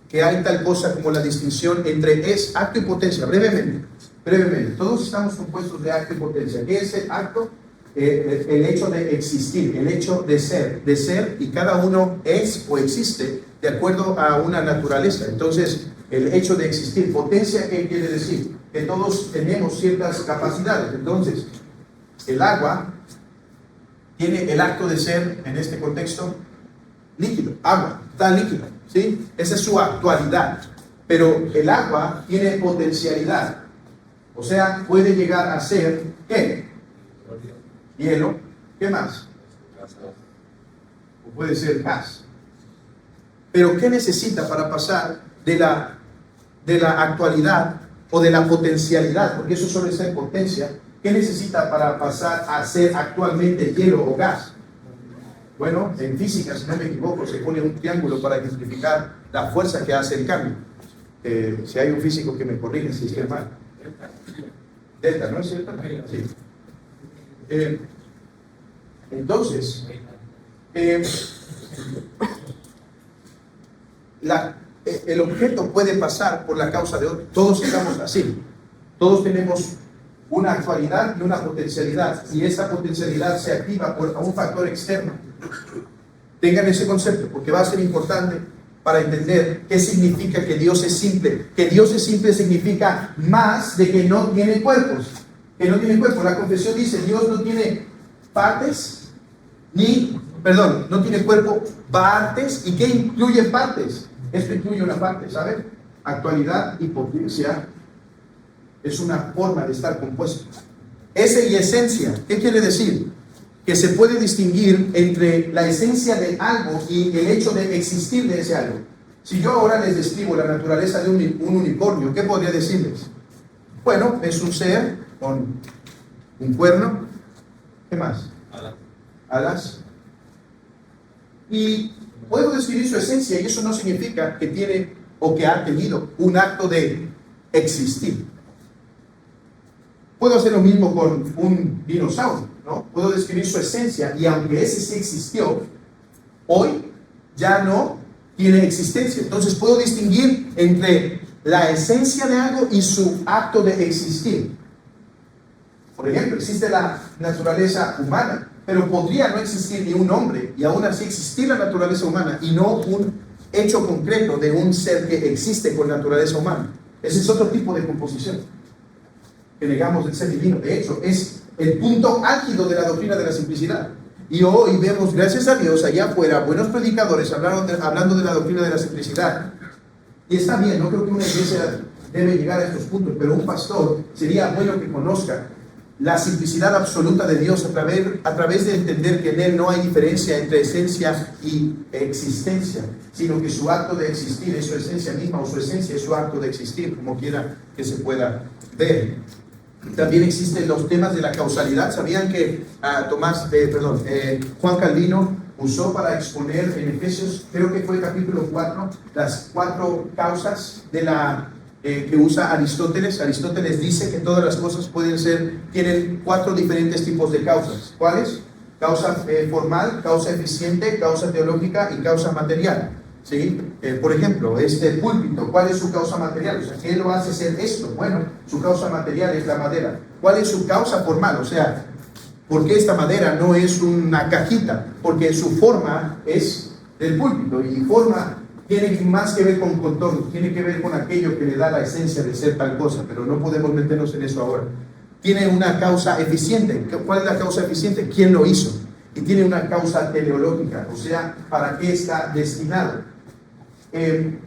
Que hay tal cosa como la distinción entre acto y potencia. Brevemente, todos estamos compuestos de acto y potencia. ¿Qué es el acto? El hecho de existir, el hecho de ser, y cada uno es o existe de acuerdo a una naturaleza. Entonces, el hecho de existir. Potencia, ¿qué quiere decir? Que todos tenemos ciertas capacidades. Entonces, el agua tiene el acto de ser, en este contexto, líquido, agua, está líquido, ¿sí? Esa es su actualidad. Pero el agua tiene potencialidad, o sea, puede llegar a ser, ¿qué? Hielo, ¿qué más? O puede ser gas. Pero ¿qué necesita para pasar de la actualidad o de la potencialidad? Porque eso suele ser potencia. ¿Qué necesita para pasar a ser actualmente hielo o gas? Bueno, en física, si no me equivoco, se pone un triángulo para ejemplificar la fuerza que hace el cambio. Si hay un físico que me corrige si estoy mal. Delta, ¿no es cierto? Sí. Entonces, el objeto puede pasar por la causa de otro. Todos estamos así. Todos tenemos una actualidad y una potencialidad, y esa potencialidad se activa por un factor externo. Tengan ese concepto, porque va a ser importante para entender qué significa que Dios es simple. Que Dios es simple significa más de que no tiene cuerpos. Que no tiene cuerpos. La confesión dice, Dios no tiene partes, no tiene cuerpo, partes. ¿Y qué incluye partes? Esto incluye una parte, ¿saben? Actualidad y potencia es una forma de estar compuesto. Ese y esencia, ¿qué quiere decir? Que se puede distinguir entre la esencia de algo y el hecho de existir de ese algo. Si yo ahora les describo la naturaleza de un unicornio, ¿qué podría decirles? Bueno, es un ser con un cuerno. ¿Qué más? Alas. Y puedo describir su esencia, y eso no significa que tiene o que ha tenido un acto de existir. Puedo hacer lo mismo con un dinosaurio, ¿no? Puedo describir su esencia, y aunque ese sí existió, hoy ya no tiene existencia. Entonces puedo distinguir entre la esencia de algo y su acto de existir. Por ejemplo, existe la naturaleza humana, pero podría no existir ni un hombre, y aún así existir la naturaleza humana, y no un hecho concreto de un ser que existe con naturaleza humana. Ese es otro tipo de composición que negamos del ser divino. De hecho, es el punto álgido de la doctrina de la simplicidad. Y hoy vemos, gracias a Dios, allá afuera, buenos predicadores hablando de la doctrina de la simplicidad. Y está bien, no creo que una iglesia debe llegar a estos puntos, pero un pastor sería bueno que conozca la simplicidad absoluta de Dios a través de entender que en Él no hay diferencia entre esencia y existencia, sino que su acto de existir es su esencia misma, o su esencia es su acto de existir, como quiera que se pueda ver. También existen los temas de la causalidad. ¿Sabían que Juan Calvino usó para exponer en Efesios, creo que fue capítulo 4, las 4 causas de que usa Aristóteles? Aristóteles dice que todas las cosas tienen 4 diferentes tipos de causas. ¿Cuáles? Causa formal, causa eficiente, causa teológica y causa material. ¿Sí? Por ejemplo, este púlpito, ¿cuál es su causa material? O sea, ¿qué lo hace ser esto? Bueno, su causa material es la madera. ¿Cuál es su causa formal? O sea, ¿por qué esta madera no es una cajita? Porque su forma es del púlpito, y forma tiene más que ver con contorno, tiene que ver con aquello que le da la esencia de ser tal cosa, pero no podemos meternos en eso ahora. Tiene una causa eficiente. ¿Cuál es la causa eficiente? ¿Quién lo hizo? Y tiene una causa teleológica, o sea, ¿para qué está destinado?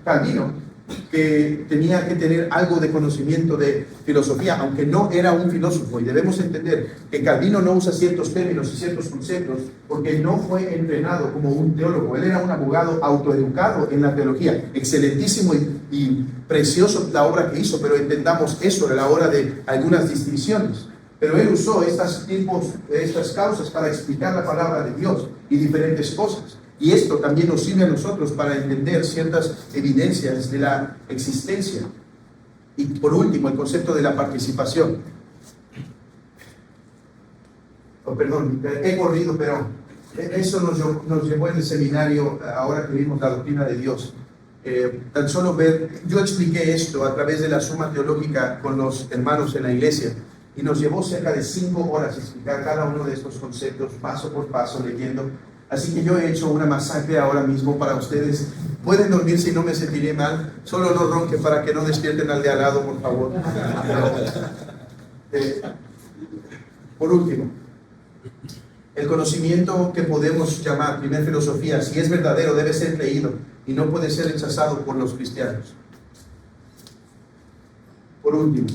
Calvino, que tenía que tener algo de conocimiento de filosofía, aunque no era un filósofo, y debemos entender que Calvino no usa ciertos términos y ciertos conceptos porque no fue entrenado como un teólogo. Él era un abogado autoeducado en la teología. Excelentísimo y precioso la obra que hizo, pero entendamos eso a la hora de algunas distinciones. Pero él usó estas causas para explicar la palabra de Dios y diferentes cosas. Y esto también nos sirve a nosotros para entender ciertas evidencias de la existencia. Y por último, el concepto de la participación. He corrido, pero eso nos llevó en el seminario, ahora que vimos la doctrina de Dios. Tan solo yo expliqué esto a través de la Suma Teológica con los hermanos en la iglesia, y nos llevó cerca de 5 horas explicar cada uno de estos conceptos, paso por paso, leyendo. Así que yo he hecho una masacre ahora mismo para ustedes. Pueden dormir si no me sentiré mal. Solo no ronquen para que no despierten al de al lado, por favor. Por último, El conocimiento que podemos llamar primer filosofía, si es verdadero, debe ser creído y no puede ser rechazado por los cristianos. Por último,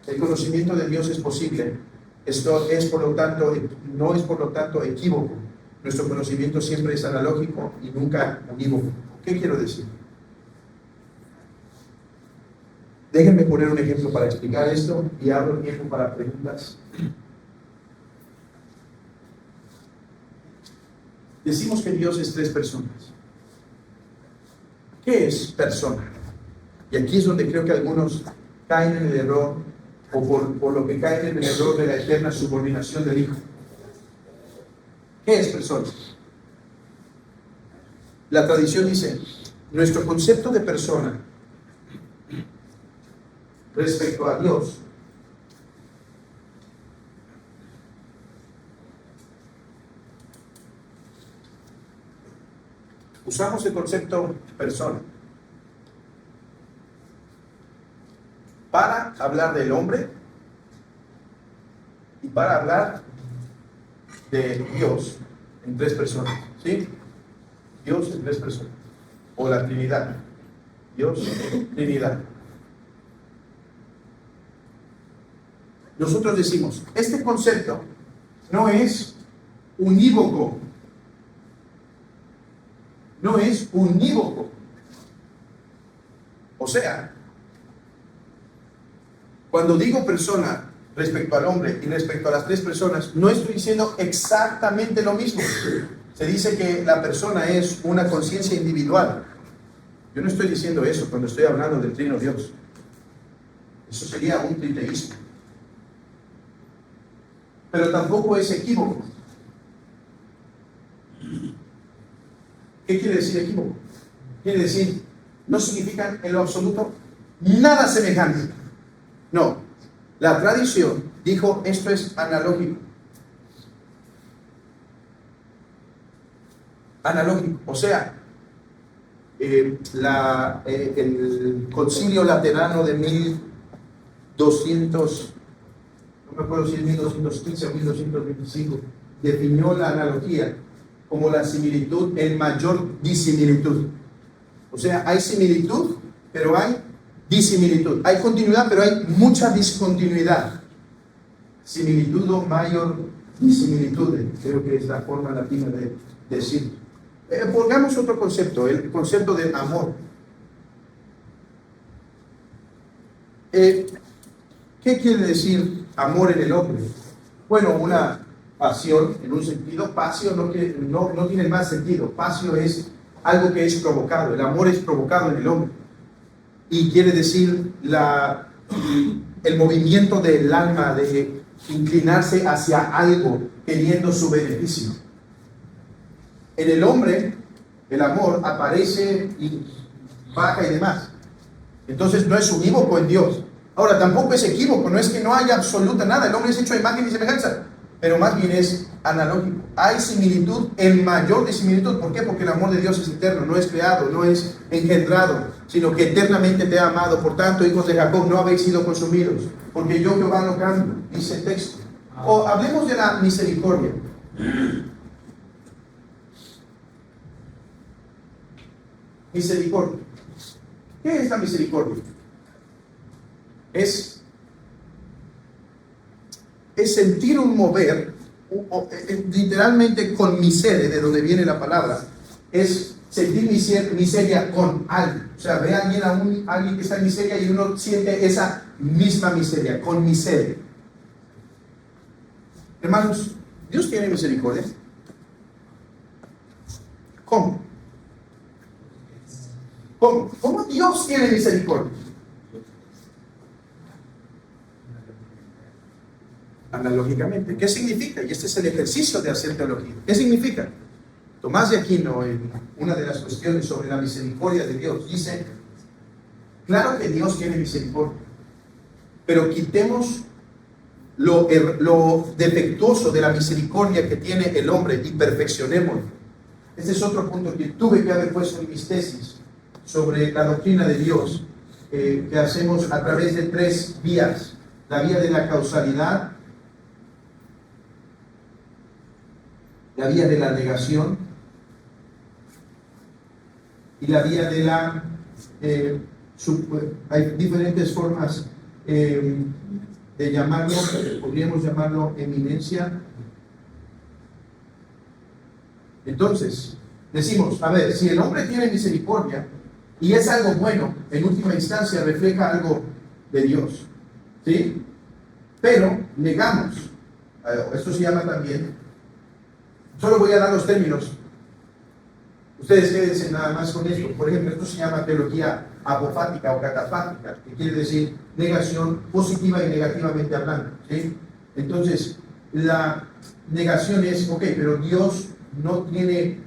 el conocimiento de Dios es posible. Esto es, por lo tanto, no es por lo tanto equívoco. Nuestro conocimiento siempre es analógico y nunca unívoco. ¿Qué quiero decir? Déjenme poner un ejemplo para explicar esto y abro tiempo para preguntas. Decimos que Dios es tres personas. ¿Qué es persona? Y aquí es donde creo que algunos caen en el error, o por lo que caen en el error de la eterna subordinación del Hijo. ¿Qué es persona? La tradición dice, nuestro concepto de persona respecto a Dios usamos el concepto persona para hablar del hombre y para hablar de Dios en tres personas, ¿sí? Dios en tres personas, o la Trinidad. Dios, Trinidad. Nosotros decimos, este concepto no es unívoco. No es unívoco. O sea, cuando digo persona respecto al hombre y respecto a las tres personas, no estoy diciendo exactamente lo mismo. Se dice que la persona es una conciencia individual. Yo no estoy diciendo eso cuando estoy hablando del Trino Dios. Eso sería un triteísmo. Pero tampoco es equívoco. ¿Qué quiere decir equívoco? Quiere decir, no significan en lo absoluto nada semejante. No, la tradición dijo esto es analógico. Analógico, o sea, el Concilio Laterano de 1200, no me acuerdo si es 1215 o 1225, definió la analogía como la similitud en mayor disimilitud. O sea, hay similitud, pero hay disimilitud. Hay continuidad, pero hay mucha discontinuidad. Similitud o mayor disimilitud, creo que es la forma latina de decir. Pongamos otro concepto, el concepto del amor. ¿Qué quiere decir amor en el hombre? Bueno, una pasión, en un sentido. Pasio no tiene más sentido. Pasio es algo que es provocado. El amor es provocado en el hombre. Y quiere decir el movimiento del alma de inclinarse hacia algo queriendo su beneficio. En el hombre, el amor aparece y baja y demás. Entonces no es unívoco en Dios. Ahora, tampoco es equívoco, no es que no haya absoluta nada. El hombre es hecho a imagen y semejanza, pero más bien es analógico. Hay similitud en mayor disimilitud. ¿Por qué? Porque el amor de Dios es eterno, no es creado, no es engendrado, sino que eternamente te ha amado. Por tanto, hijos de Jacob, no habéis sido consumidos, porque yo Jehová no cambio, dice el texto. O hablemos de la misericordia. Misericordia. ¿Qué es la misericordia? Es sentir un mover, literalmente con miseria, de donde viene la palabra, es sentir miseria con alguien. O sea, ve a alguien que está en miseria y uno siente esa misma miseria, con miseria. Hermanos, ¿Dios tiene misericordia? ¿Cómo? ¿Cómo Dios tiene misericordia? Analógicamente. ¿Qué significa? Y este es el ejercicio de hacer teología. ¿Qué significa? Tomás de Aquino, en una de las cuestiones sobre la misericordia de Dios, dice, claro que Dios tiene misericordia, pero quitemos lo defectuoso de la misericordia que tiene el hombre y perfeccionémoslo. Este es otro punto que tuve que haber puesto en mis tesis sobre la doctrina de Dios, que hacemos a través de tres vías: la vía de la causalidad, la vía de la negación y la vía de la... hay diferentes formas de llamarlo, podríamos llamarlo eminencia. Entonces, decimos, a ver, si el hombre tiene misericordia y es algo bueno, en última instancia refleja algo de Dios, ¿sí? Pero negamos, esto se llama también, solo voy a dar los términos, ustedes quédense nada más con esto. Por ejemplo, esto se llama teología apofática o catafática, que quiere decir negación positiva y negativamente hablando, ¿sí? Entonces, la negación es, ok, pero Dios no tiene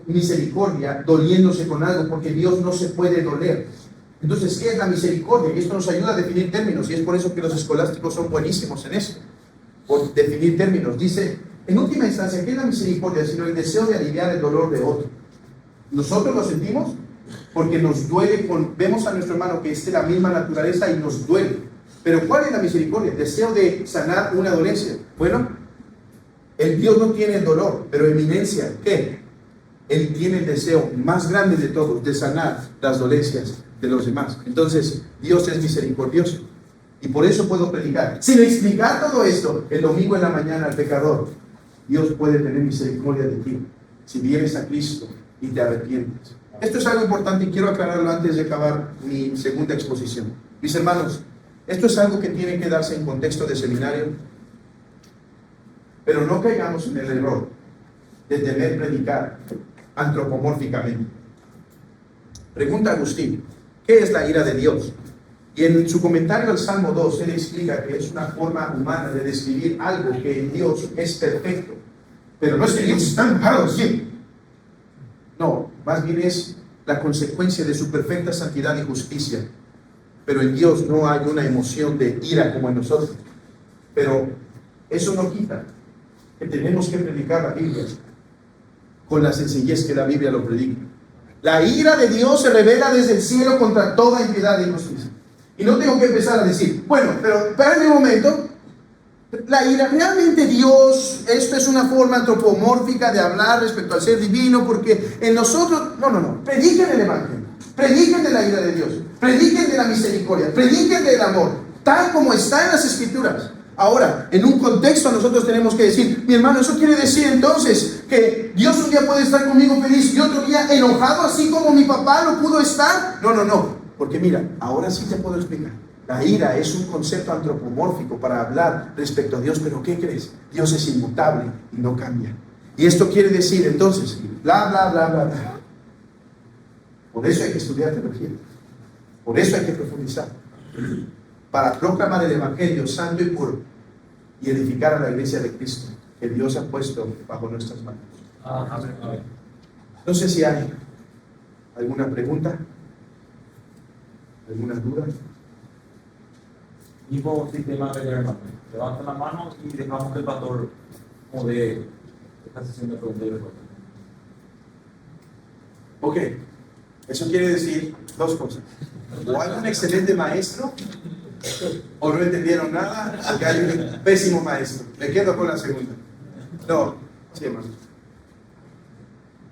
misericordia doliéndose con algo, porque Dios no se puede doler. Entonces, ¿qué es la misericordia? Y esto nos ayuda a definir términos, y es por eso que los escolásticos son buenísimos en eso, por definir términos. Dice, en última instancia, ¿qué es la misericordia? Sino el deseo de aliviar el dolor de otro. Nosotros lo sentimos porque nos duele, vemos a nuestro hermano que es de la misma naturaleza y nos duele. Pero ¿cuál es la misericordia? El deseo de sanar una dolencia. Bueno, el Dios no tiene el dolor, pero eminencia, ¿qué? Él tiene el deseo más grande de todos, de sanar las dolencias de los demás. Entonces, Dios es misericordioso. Y por eso puedo predicar. Sin explicar todo esto, el domingo en la mañana al pecador, Dios puede tener misericordia de ti, si vienes a Cristo y te arrepientes. Esto es algo importante y quiero aclararlo antes de acabar mi segunda exposición. Mis hermanos, esto es algo que tiene que darse en contexto de seminario, pero no caigamos en el error de temer predicar antropomórficamente. Pregunta Agustín, ¿qué es la ira de Dios? Y en su comentario al Salmo 2, él explica que es una forma humana de describir algo que en Dios es perfecto. Pero no es que Dios está enojado siempre. No, más bien es la consecuencia de su perfecta santidad y justicia. Pero en Dios no hay una emoción de ira como en nosotros. Pero eso no quita que tenemos que predicar la Biblia con la sencillez que la Biblia lo predica. La ira de Dios se revela desde el cielo contra toda impiedad e injusticia. Y no tengo que empezar a decir, bueno, pero espérame un momento, la ira, realmente Dios, esto es una forma antropomórfica de hablar respecto al ser divino, porque en nosotros, no, prediquen el Evangelio, prediquen de la ira de Dios, prediquen de la misericordia, prediquen del amor, tal como está en las Escrituras. Ahora, en un contexto nosotros tenemos que decir, mi hermano, eso quiere decir entonces que Dios un día puede estar conmigo feliz y otro día enojado, así como mi papá lo pudo estar. No, porque mira, ahora sí te puedo explicar. La ira es un concepto antropomórfico para hablar respecto a Dios, pero ¿qué crees? Dios es inmutable y no cambia. Y esto quiere decir entonces, bla. Por eso hay que estudiar teología. Por eso hay que profundizar. Para proclamar el Evangelio santo y puro y edificar a la iglesia de Cristo que Dios ha puesto bajo nuestras manos. No sé si hay alguna pregunta, alguna duda. Mismo sistema de hermano. Levanta la mano y dejamos que el pastor como de esta sesión de preguntas y respuestas. Ok, eso quiere decir dos cosas. O hay un excelente maestro, o no entendieron nada, o que hay un pésimo maestro. Me quedo con la segunda. No, sí, hermano.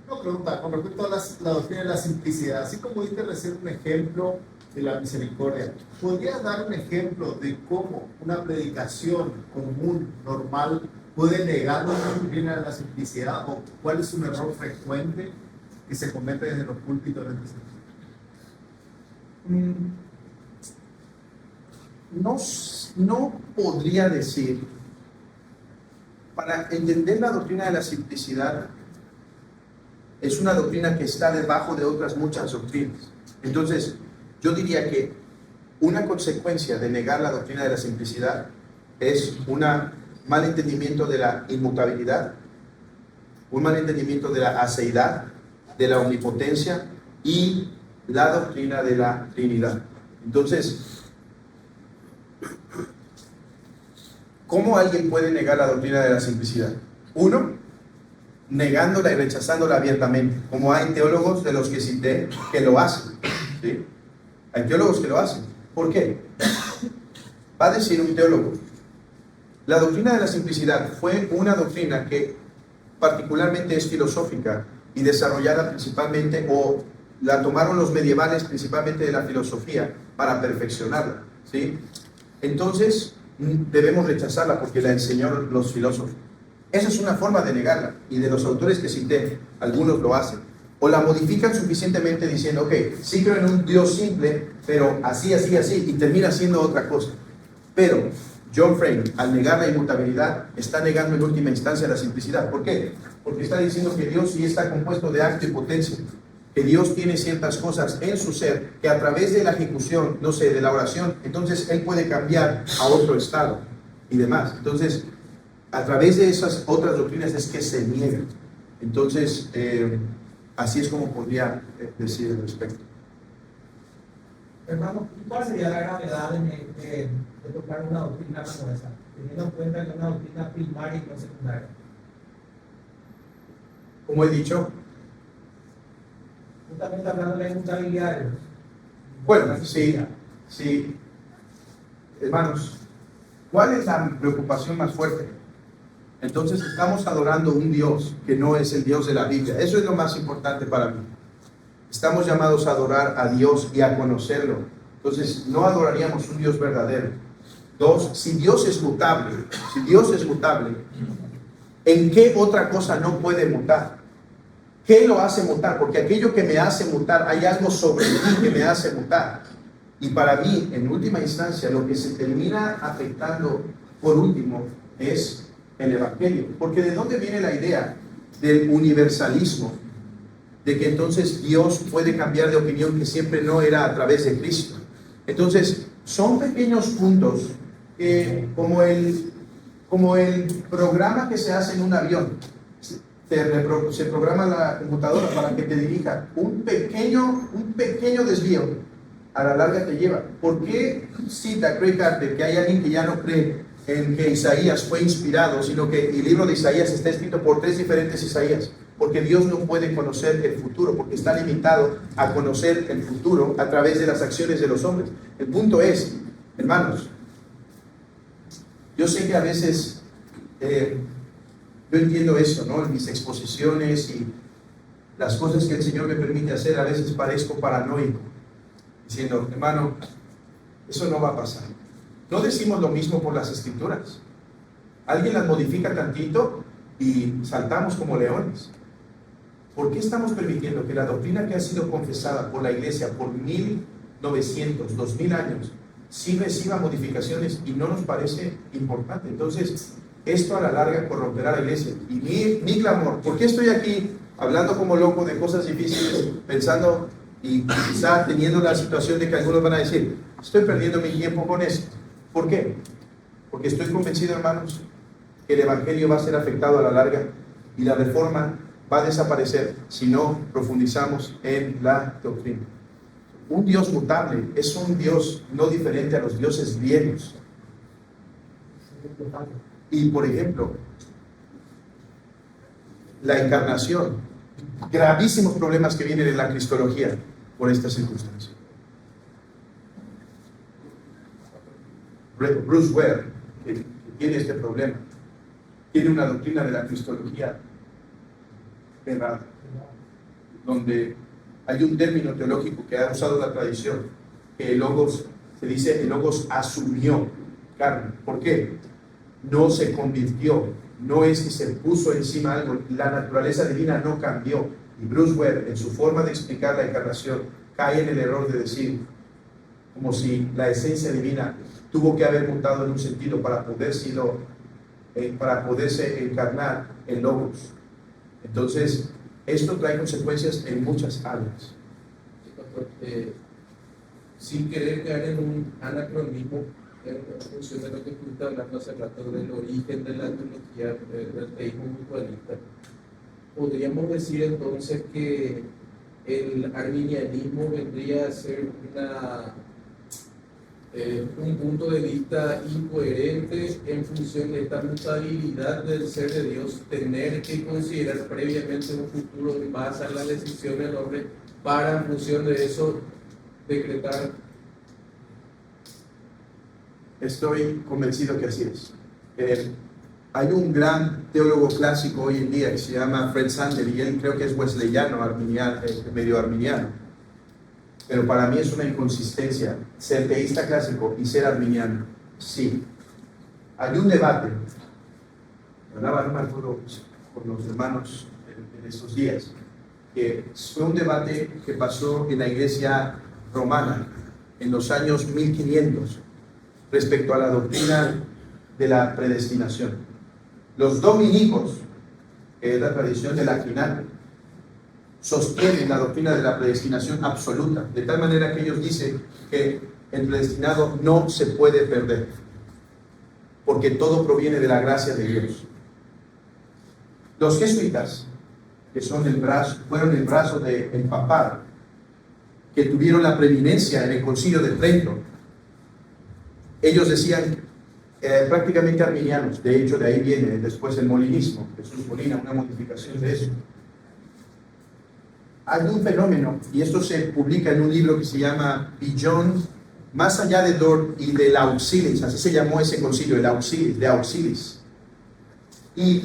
Una pregunta con respecto a la doctrina de la simplicidad. Así como diste recién un ejemplo de la misericordia, ¿podrías dar un ejemplo de cómo una predicación común, normal, puede negar la doctrina de la simplicidad? ¿O cuál es un error frecuente que se comete desde los púlpitos de este sentido? No podría decir, para entender la doctrina de la simplicidad, es una doctrina que está debajo de otras muchas doctrinas. Entonces, yo diría que una consecuencia de negar la doctrina de la simplicidad es un mal entendimiento de la inmutabilidad, un mal entendimiento de la aceidad, de la omnipotencia y la doctrina de la Trinidad. Entonces, ¿cómo alguien puede negar la doctrina de la simplicidad? Uno, negándola y rechazándola abiertamente, como hay teólogos de los que cité que lo hacen, ¿sí? Hay teólogos que lo hacen. ¿Por qué? Va a decir un teólogo, la doctrina de la simplicidad fue una doctrina que particularmente es filosófica y desarrollada principalmente, o la tomaron los medievales principalmente de la filosofía para perfeccionarla, ¿sí? Entonces debemos rechazarla porque la enseñaron los filósofos. Esa es una forma de negarla, y de los autores que cité, algunos lo hacen. O la modifican suficientemente diciendo, ok, sí creo en un Dios simple, pero así, así, así, y termina siendo otra cosa. Pero John Frame, al negar la inmutabilidad, está negando en última instancia la simplicidad. ¿Por qué? Porque está diciendo que Dios sí está compuesto de acto y potencia, que Dios tiene ciertas cosas en su ser, que a través de la ejecución, no sé, de la oración, entonces Él puede cambiar a otro estado y demás. Entonces, a través de esas otras doctrinas es que se niega. Entonces, así es como podría decir al respecto. Hermano, ¿cuál sería la gravedad de tocar una doctrina como esa, teniendo en cuenta que es una doctrina primaria y no secundaria? Como he dicho, Justamente hablando de la inmutabilidad de Dios. bueno, sí, hermanos, ¿cuál es la preocupación más fuerte? Entonces estamos adorando un Dios que no es el Dios de la Biblia. Eso es lo más importante para mí. Estamos llamados a adorar a Dios y a conocerlo. Entonces no adoraríamos un Dios verdadero. Dos, si Dios es mutable, ¿en qué otra cosa no puede mutar? ¿Qué lo hace mutar? Porque aquello que me hace mutar, hay algo sobre mí que me hace mutar. Y para mí, en última instancia, lo que se termina afectando por último es el Evangelio. Porque ¿de dónde viene la idea del universalismo? De que entonces Dios puede cambiar de opinión, que siempre no era a través de Cristo. Entonces, son pequeños puntos como el programa que se hace en un avión. Se programa la computadora para que te dirija un pequeño desvío, a la larga te lleva. ¿Por qué cita Craig Carter que hay alguien que ya no cree en que Isaías fue inspirado, sino que el libro de Isaías está escrito por 3 diferentes Isaías? Porque Dios no puede conocer el futuro, porque está limitado a conocer el futuro a través de las acciones de los hombres. El punto es, hermanos, yo sé que a veces yo entiendo eso, ¿no? En mis exposiciones y las cosas que el Señor me permite hacer, a veces parezco paranoico, diciendo, hermano, eso no va a pasar. No decimos lo mismo por las Escrituras. Alguien las modifica tantito y saltamos como leones. ¿Por qué estamos permitiendo que la doctrina que ha sido confesada por la Iglesia por 1900, 2000 años, sí reciba modificaciones y no nos parece importante? Entonces, esto a la larga corromperá la Iglesia. Y mi clamor, ¿por qué estoy aquí hablando como loco de cosas difíciles, pensando y quizá teniendo la situación de que algunos van a decir, estoy perdiendo mi tiempo con esto? ¿Por qué? Porque estoy convencido, hermanos, que el Evangelio va a ser afectado a la larga y la reforma va a desaparecer si no profundizamos en la doctrina. Un Dios mutable es un Dios no diferente a los dioses griegos. Y, por ejemplo, la encarnación, gravísimos problemas que vienen en la cristología por esta circunstancia. Bruce Ware, que tiene este problema, tiene una doctrina de la cristología errada, donde hay un término teológico que ha usado la tradición, que el Logos, se dice, el Logos asumió carne. ¿Por qué? No se convirtió, no es que se puso encima algo, la naturaleza divina no cambió. Y Bruce Ware, en su forma de explicar la encarnación, cae en el error de decir, como si la esencia divina tuvo que haber mutado en un sentido para poderse encarnar en Logos. Entonces, esto trae consecuencias en muchas áreas. Sin querer caer en un anacronismo, en función de lo que tú estás hablando hace rato del origen de la teología del teísmo mutualista, podríamos decir entonces que el arminianismo vendría a ser un punto de vista incoherente en función de esta mutabilidad del ser de Dios, tener que considerar previamente un futuro en base a la decisión del hombre para en función de eso decretar. Estoy convencido que así es. Hay un gran teólogo clásico hoy en día que se llama Fred Sander, y él creo que es wesleyano, medio arminiano. Pero para mí es una inconsistencia ser teísta clásico y ser arminiano. Sí. Hay un debate, hablaba con los hermanos en estos días, que fue un debate que pasó en la iglesia romana en los años 1500 respecto a la doctrina de la predestinación. Los dominicos, que es la tradición del Aquinato, sostienen la doctrina de la predestinación absoluta, de tal manera que ellos dicen que el predestinado no se puede perder, porque todo proviene de la gracia de Dios. Los jesuitas, que fueron el brazo del papado, que tuvieron la preeminencia en el Concilio de Trento, ellos decían prácticamente arminianos. De hecho, de ahí viene después el molinismo. Jesús Molina, una modificación de eso. Hay un fenómeno, y esto se publica en un libro que se llama Beyond, más allá de Dort y del Auxilis, así se llamó ese concilio, el Auxilis, de Auxilis. Y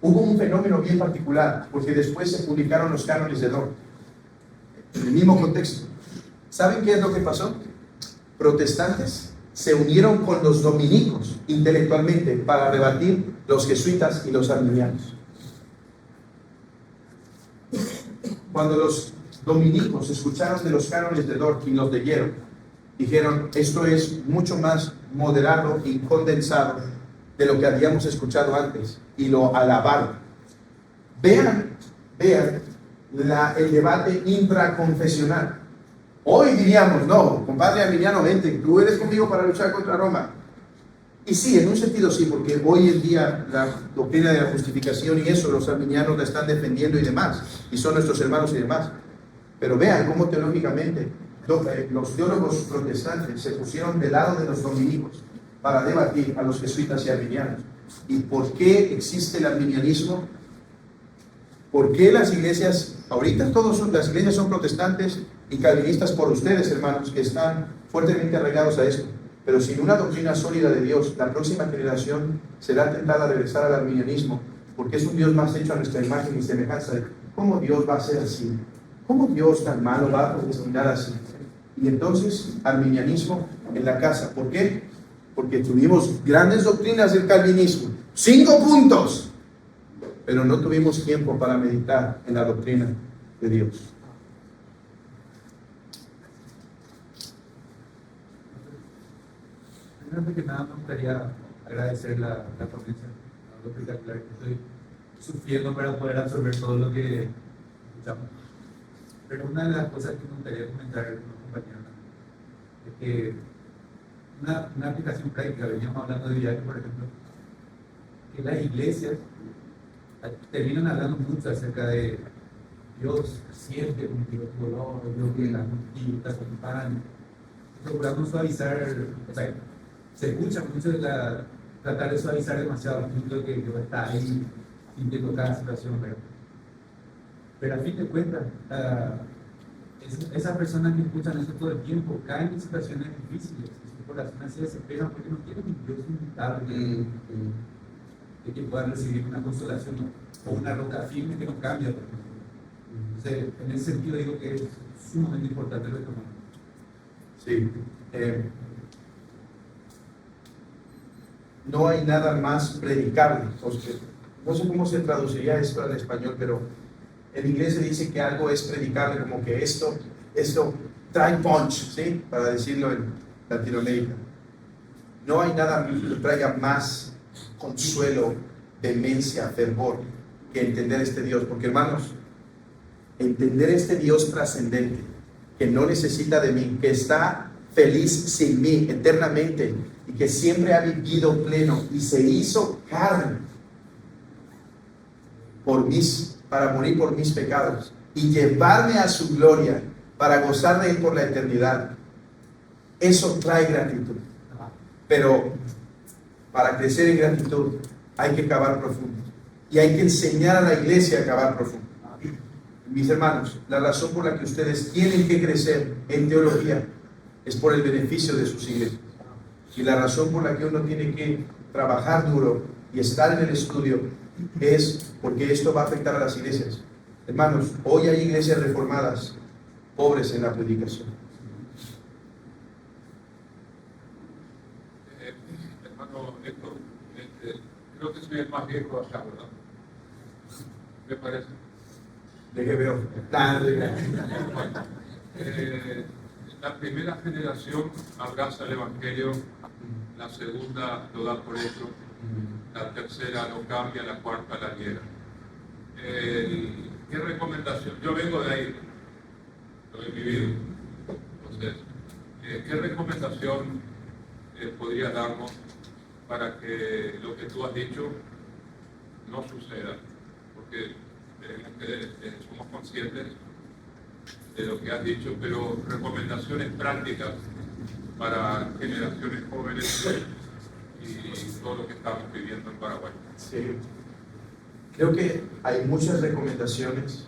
hubo un fenómeno bien particular, porque después se publicaron los cánones de Dort, en el mismo contexto. ¿Saben qué es lo que pasó? Protestantes se unieron con los dominicos intelectualmente para rebatir los jesuitas y los arminianos. Cuando los dominicos escucharon de los cánones de Dort y los leyeron, dijeron, esto es mucho más moderado y condensado de lo que habíamos escuchado antes, y lo alabaron. Vean el debate intraconfesional. Hoy diríamos, no, compadre arminiano, vente, tú eres conmigo para luchar contra Roma. Y sí, en un sentido sí, porque hoy en día la doctrina de la justificación y eso, los arminianos la están defendiendo y demás, y son nuestros hermanos y demás. Pero vean cómo teológicamente los teólogos protestantes se pusieron del lado de los dominicos para debatir a los jesuitas y arminianos. ¿Y por qué existe el arminianismo? ¿Por qué las iglesias, ahorita las iglesias son protestantes y calvinistas por ustedes, hermanos, que están fuertemente arraigados a esto? Pero sin una doctrina sólida de Dios, la próxima generación será tentada a regresar al arminianismo, porque es un Dios más hecho a nuestra imagen y semejanza. ¿Cómo Dios va a ser así? ¿Cómo Dios tan malo va a predestinar así? Y entonces, arminianismo en la casa. ¿Por qué? Porque tuvimos grandes doctrinas del calvinismo, 5 puntos, pero no tuvimos tiempo para meditar en la doctrina de Dios. Primero que nada, me gustaría agradecer la ponencia, algo espectacular que estoy sufriendo para poder absorber todo lo que escuchamos. Pero una de las cosas que me gustaría comentar con los compañeros es que una aplicación práctica, veníamos hablando de viaje, por ejemplo, que las iglesias terminan hablando mucho acerca de Dios siente contigo tu dolor, Dios que las multitudes acompañan. Procuramos suavizar, o sea, se escucha mucho tratar de suavizar demasiado el punto de que Dios está ahí sintiendo cada situación, pero a fin de cuentas, esas personas que escuchan eso todo el tiempo caen en situaciones difíciles y su corazón se desespera porque no tienen un Dios inmutable de que puedan recibir una consolación o una roca firme que no cambia. Entonces, en ese sentido digo que es sumamente importante lo que tomamos. Sí. No hay nada más predicable. No sé cómo se traduciría esto al español, pero en inglés se dice que algo es predicable, como que esto trae punch, ¿sí? Para decirlo en Latinoamérica. No hay nada que traiga más consuelo, vehemencia, fervor, que entender este Dios. Porque, hermanos, entender este Dios trascendente, que no necesita de mí, que está feliz sin mí eternamente y que siempre ha vivido pleno y se hizo carne para morir por mis pecados y llevarme a su gloria para gozar de Él por la eternidad. Eso trae gratitud. Pero para crecer en gratitud hay que cavar profundo y hay que enseñar a la iglesia a cavar profundo. Mis hermanos, la razón por la que ustedes tienen que crecer en teología es por el beneficio de sus iglesias. Y la razón por la que uno tiene que trabajar duro y estar en el estudio es porque esto va a afectar a las iglesias. Hermanos, hoy hay iglesias reformadas pobres en la predicación. Hermano Héctor, creo que soy el más viejo acá, ¿verdad? Me parece. ¿De qué veo? La primera generación abraza el Evangelio, la segunda lo da por hecho, la tercera lo cambia, la cuarta la niega. ¿Qué recomendación? Yo vengo de ahí, lo he vivido. Entonces, ¿qué recomendación podrías darnos para que lo que tú has dicho no suceda? Porque somos conscientes de lo que has dicho, pero recomendaciones prácticas para generaciones jóvenes y todo lo que estamos viviendo en Paraguay. Sí. Creo que hay muchas recomendaciones.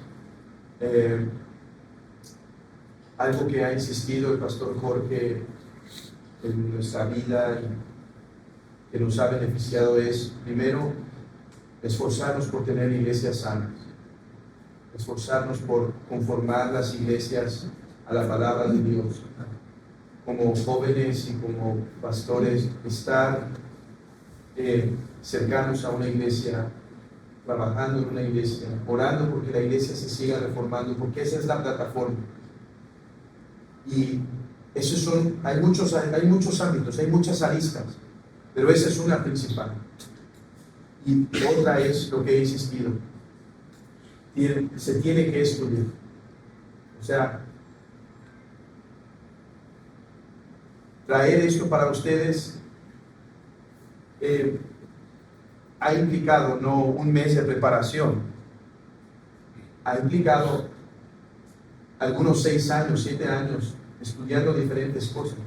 Algo que ha insistido el pastor Jorge en nuestra vida y que nos ha beneficiado es, primero, esforzarnos por tener iglesias sanas, esforzarnos por conformar las iglesias a la palabra de Dios. Como jóvenes y como pastores, estar cercanos a una iglesia, trabajando en una iglesia, orando porque la iglesia se siga reformando, porque esa es la plataforma. Y hay muchos ámbitos, hay muchas aristas, pero esa es una principal. Y otra es lo que he insistido, se tiene que estudiar. O sea, traer esto para ustedes ha implicado no un mes de preparación, ha implicado algunos 6 años, 7 años estudiando diferentes cosas,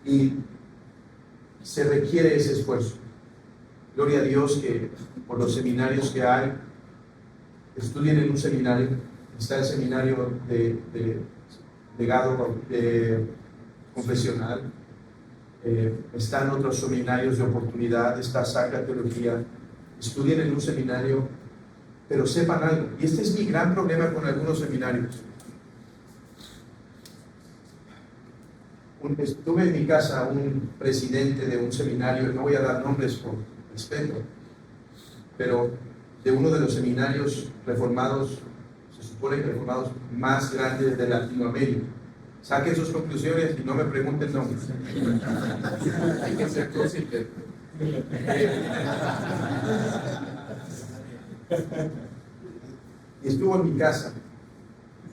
y se requiere ese esfuerzo. Gloria a Dios que por los seminarios que hay, estudien en un seminario. Está el seminario de legado confesional, están otros seminarios de oportunidad, está Sacra Teología. Estudien en un seminario, pero sepan algo, y este es mi gran problema con algunos seminarios. Tuve en mi casa un presidente de un seminario, no voy a dar nombres por respeto, pero de uno de los seminarios reformados, se supone que reformados más grandes de Latinoamérica. Saquen sus conclusiones y no me pregunten nombres. Hay que ser consciente. Y estuvo en mi casa.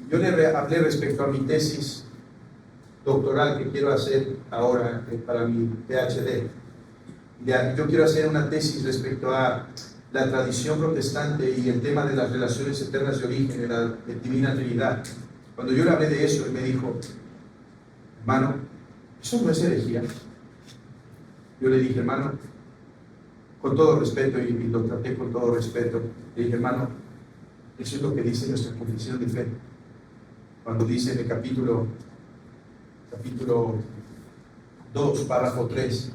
Yo le hablé respecto a mi tesis doctoral que quiero hacer ahora para mi PhD. Yo quiero hacer una tesis respecto a la tradición protestante y el tema de las relaciones eternas de origen, de la divina Trinidad. Cuando yo le hablé de eso, él me dijo, hermano, eso no es herejía. Yo le dije, hermano, con todo respeto, y lo traté con todo respeto, le dije, hermano, eso es lo que dice nuestra confesión de fe. Cuando dice en el capítulo 2, párrafo 3,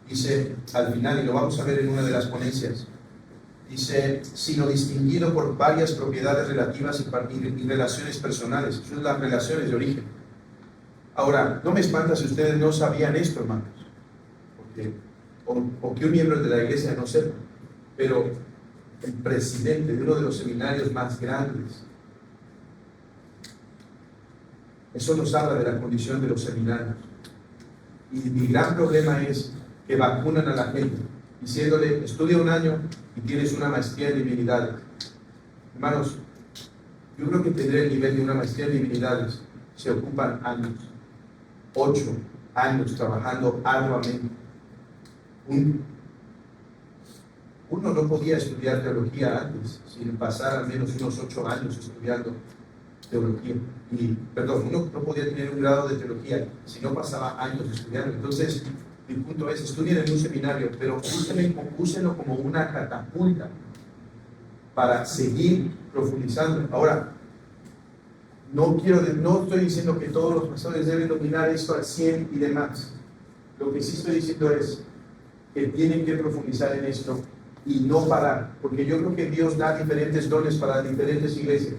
dice al final, y lo vamos a ver en una de las ponencias, dice, sino distinguido por varias propiedades relativas y relaciones personales. Son las relaciones de origen. Ahora, no me espanta si ustedes no sabían esto, hermanos, o que un miembro de la iglesia no sepa, pero el presidente de uno de los seminarios más grandes, eso nos habla de la condición de los seminarios. Y mi gran problema es que vacunan a la gente, diciéndole, estudia un año y tienes una maestría en divinidades. Hermanos, yo creo que tener el nivel de una maestría en divinidades se ocupan años, 8 años trabajando arduamente. Uno no podía estudiar teología antes sin pasar al menos unos 8 años estudiando teología. Uno no podía tener un grado de teología si no pasaba años estudiando. Entonces, mi punto es, estudien en un seminario, pero úsenlo como una catapulta para seguir profundizando. Ahora, no estoy diciendo que todos los pastores deben dominar esto al 100 y demás. Lo que sí estoy diciendo es, que tienen que profundizar en esto y no parar, porque yo creo que Dios da diferentes dones para diferentes iglesias.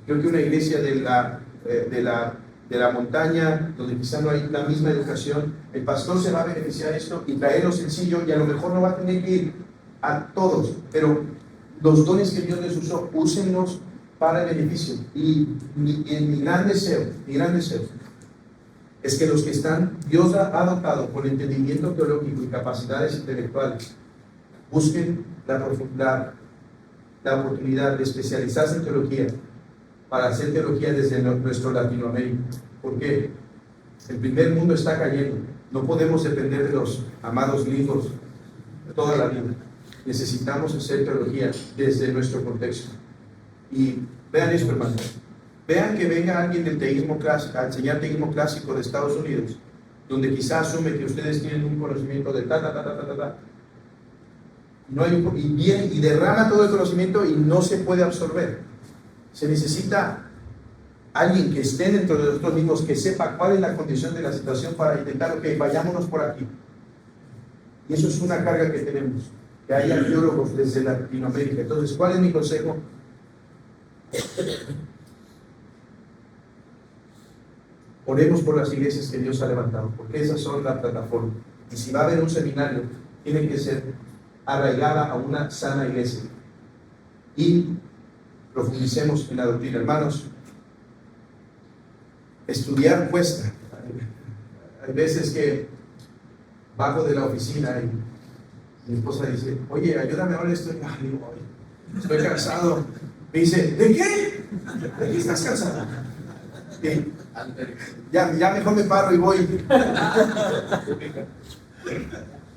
Creo que una iglesia de la montaña, donde quizá no hay la misma educación, el pastor se va a beneficiar de esto y traerlo sencillo, y a lo mejor no va a tener que ir a todos, pero los dones que Dios les usó, úsenlos para el beneficio. Y mi gran deseo es que los que están, Dios ha dotado con entendimiento teológico y capacidades intelectuales, busquen la oportunidad de especializarse en teología, para hacer teología desde nuestro Latinoamérica. Porque el primer mundo está cayendo. No podemos depender de los amados libros toda la vida. Necesitamos hacer teología desde nuestro contexto. Y vean esto, hermanos. Vean que venga alguien del teísmo clásico, a enseñar teísmo clásico de Estados Unidos, donde quizá asume que ustedes tienen un conocimiento de no hay, y viene y derrama todo el conocimiento y no se puede absorber. Se necesita alguien que esté dentro de nosotros mismos, que sepa cuál es la condición de la situación para intentar, ok, vayámonos por aquí. Y eso es una carga que tenemos, que haya teólogos desde Latinoamérica. Entonces, ¿cuál es mi consejo? Oremos por las iglesias que Dios ha levantado, porque esas son la plataforma. Y si va a haber un seminario, tiene que ser arraigada a una sana iglesia. Y profundicemos en la doctrina, hermanos. Estudiar cuesta. Hay veces que bajo de la oficina y mi esposa dice, oye, ayúdame ahora, estoy cansado. Me dice, ¿de qué? ¿De qué estás cansado? ¿Qué? Ya mejor me paro y voy.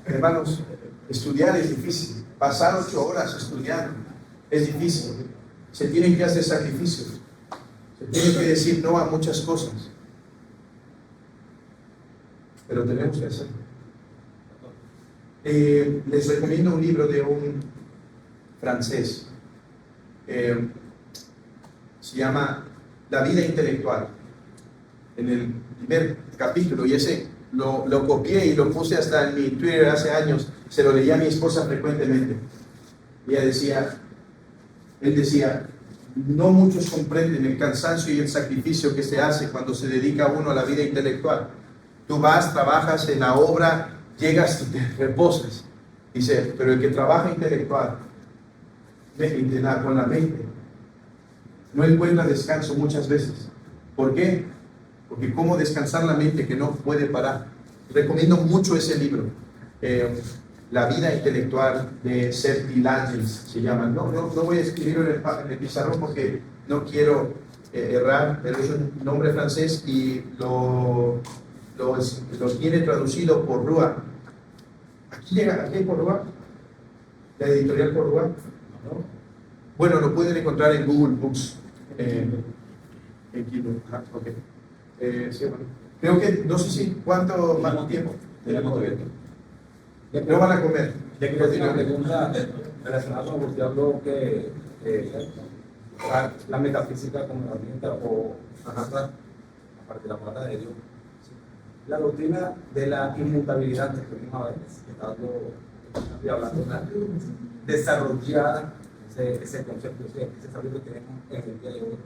Hermanos, estudiar es difícil. Pasar 8 horas estudiando es difícil. Se tienen que hacer sacrificios. Se tiene que decir no a muchas cosas. Pero tenemos que hacerlo. Les recomiendo un libro de un francés. Se llama La vida intelectual. En el primer capítulo, y ese lo copié y lo puse hasta en mi Twitter hace años, se lo leía a mi esposa frecuentemente. Él decía, no muchos comprenden el cansancio y el sacrificio que se hace cuando se dedica uno a la vida intelectual. Tú vas, trabajas en la obra, llegas y te reposas. Dice, pero el que trabaja intelectual, con la mente, no encuentra descanso muchas veces. ¿Por qué? Porque cómo descansar la mente que no puede parar. Recomiendo mucho ese libro. La vida intelectual de Serti Langes se llama. No voy a escribirlo en el pizarrón porque no quiero errar, pero es un nombre francés y lo tiene traducido por Rua. ¿Aquí hay por Rua? ¿La editorial por Rua? ¿No? Bueno, lo pueden encontrar en Google Books. En Kindle. Okay. Sí, bueno. Creo que, no sé si cuánto más tiempo. No van a comer. Ya quiero hacer una pregunta relacionada con lo que usted habló, que la metafísica como herramienta o a partir de la palabra de Dios. La doctrina de la inmutabilidad que estuvimos hablando, desarrollar ese concepto, ese saber que tenemos en el día de hoy.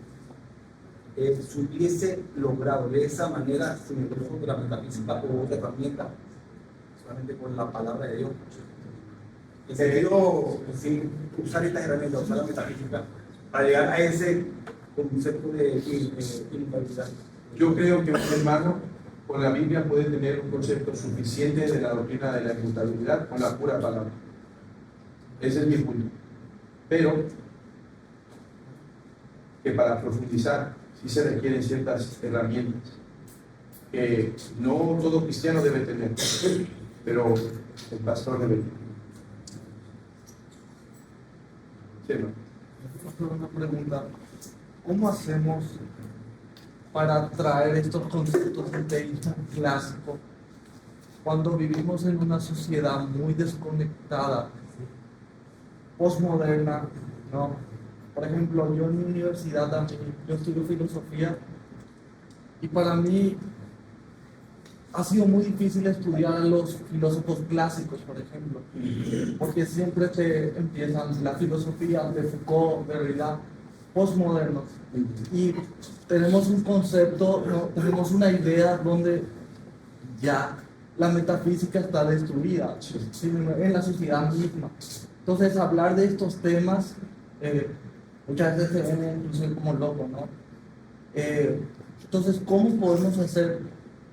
Si hubiese logrado de esa manera, sin el uso de la metafísica o otra herramienta, solamente con la palabra de Dios, en sentido, sin usar estas herramientas, usar la metafísica, para llegar a ese concepto de inmutabilidad. Yo creo que un hermano con la Biblia puede tener un concepto suficiente de la doctrina de la inmutabilidad con la pura palabra. Ese es mi punto. Pero que para profundizar sí se requieren ciertas herramientas que no todo cristiano debe tener, pero el pastor debe tener. Sí, ¿no? Una pregunta: ¿cómo hacemos para traer estos conceptos del teísmo clásico cuando vivimos en una sociedad muy desconectada, postmoderna, ¿no? Por ejemplo, yo en mi universidad también, yo estudio filosofía, y para mí ha sido muy difícil estudiar a los filósofos clásicos, por ejemplo, porque siempre te empiezan la filosofía de Foucault, Derrida, postmodernos, y tenemos un concepto, ¿no? Tenemos una idea donde ya la metafísica está destruida, ¿sí? En la sociedad misma. Entonces, hablar de estos temas muchas veces se ven incluso como loco, ¿no? Entonces, ¿cómo podemos hacer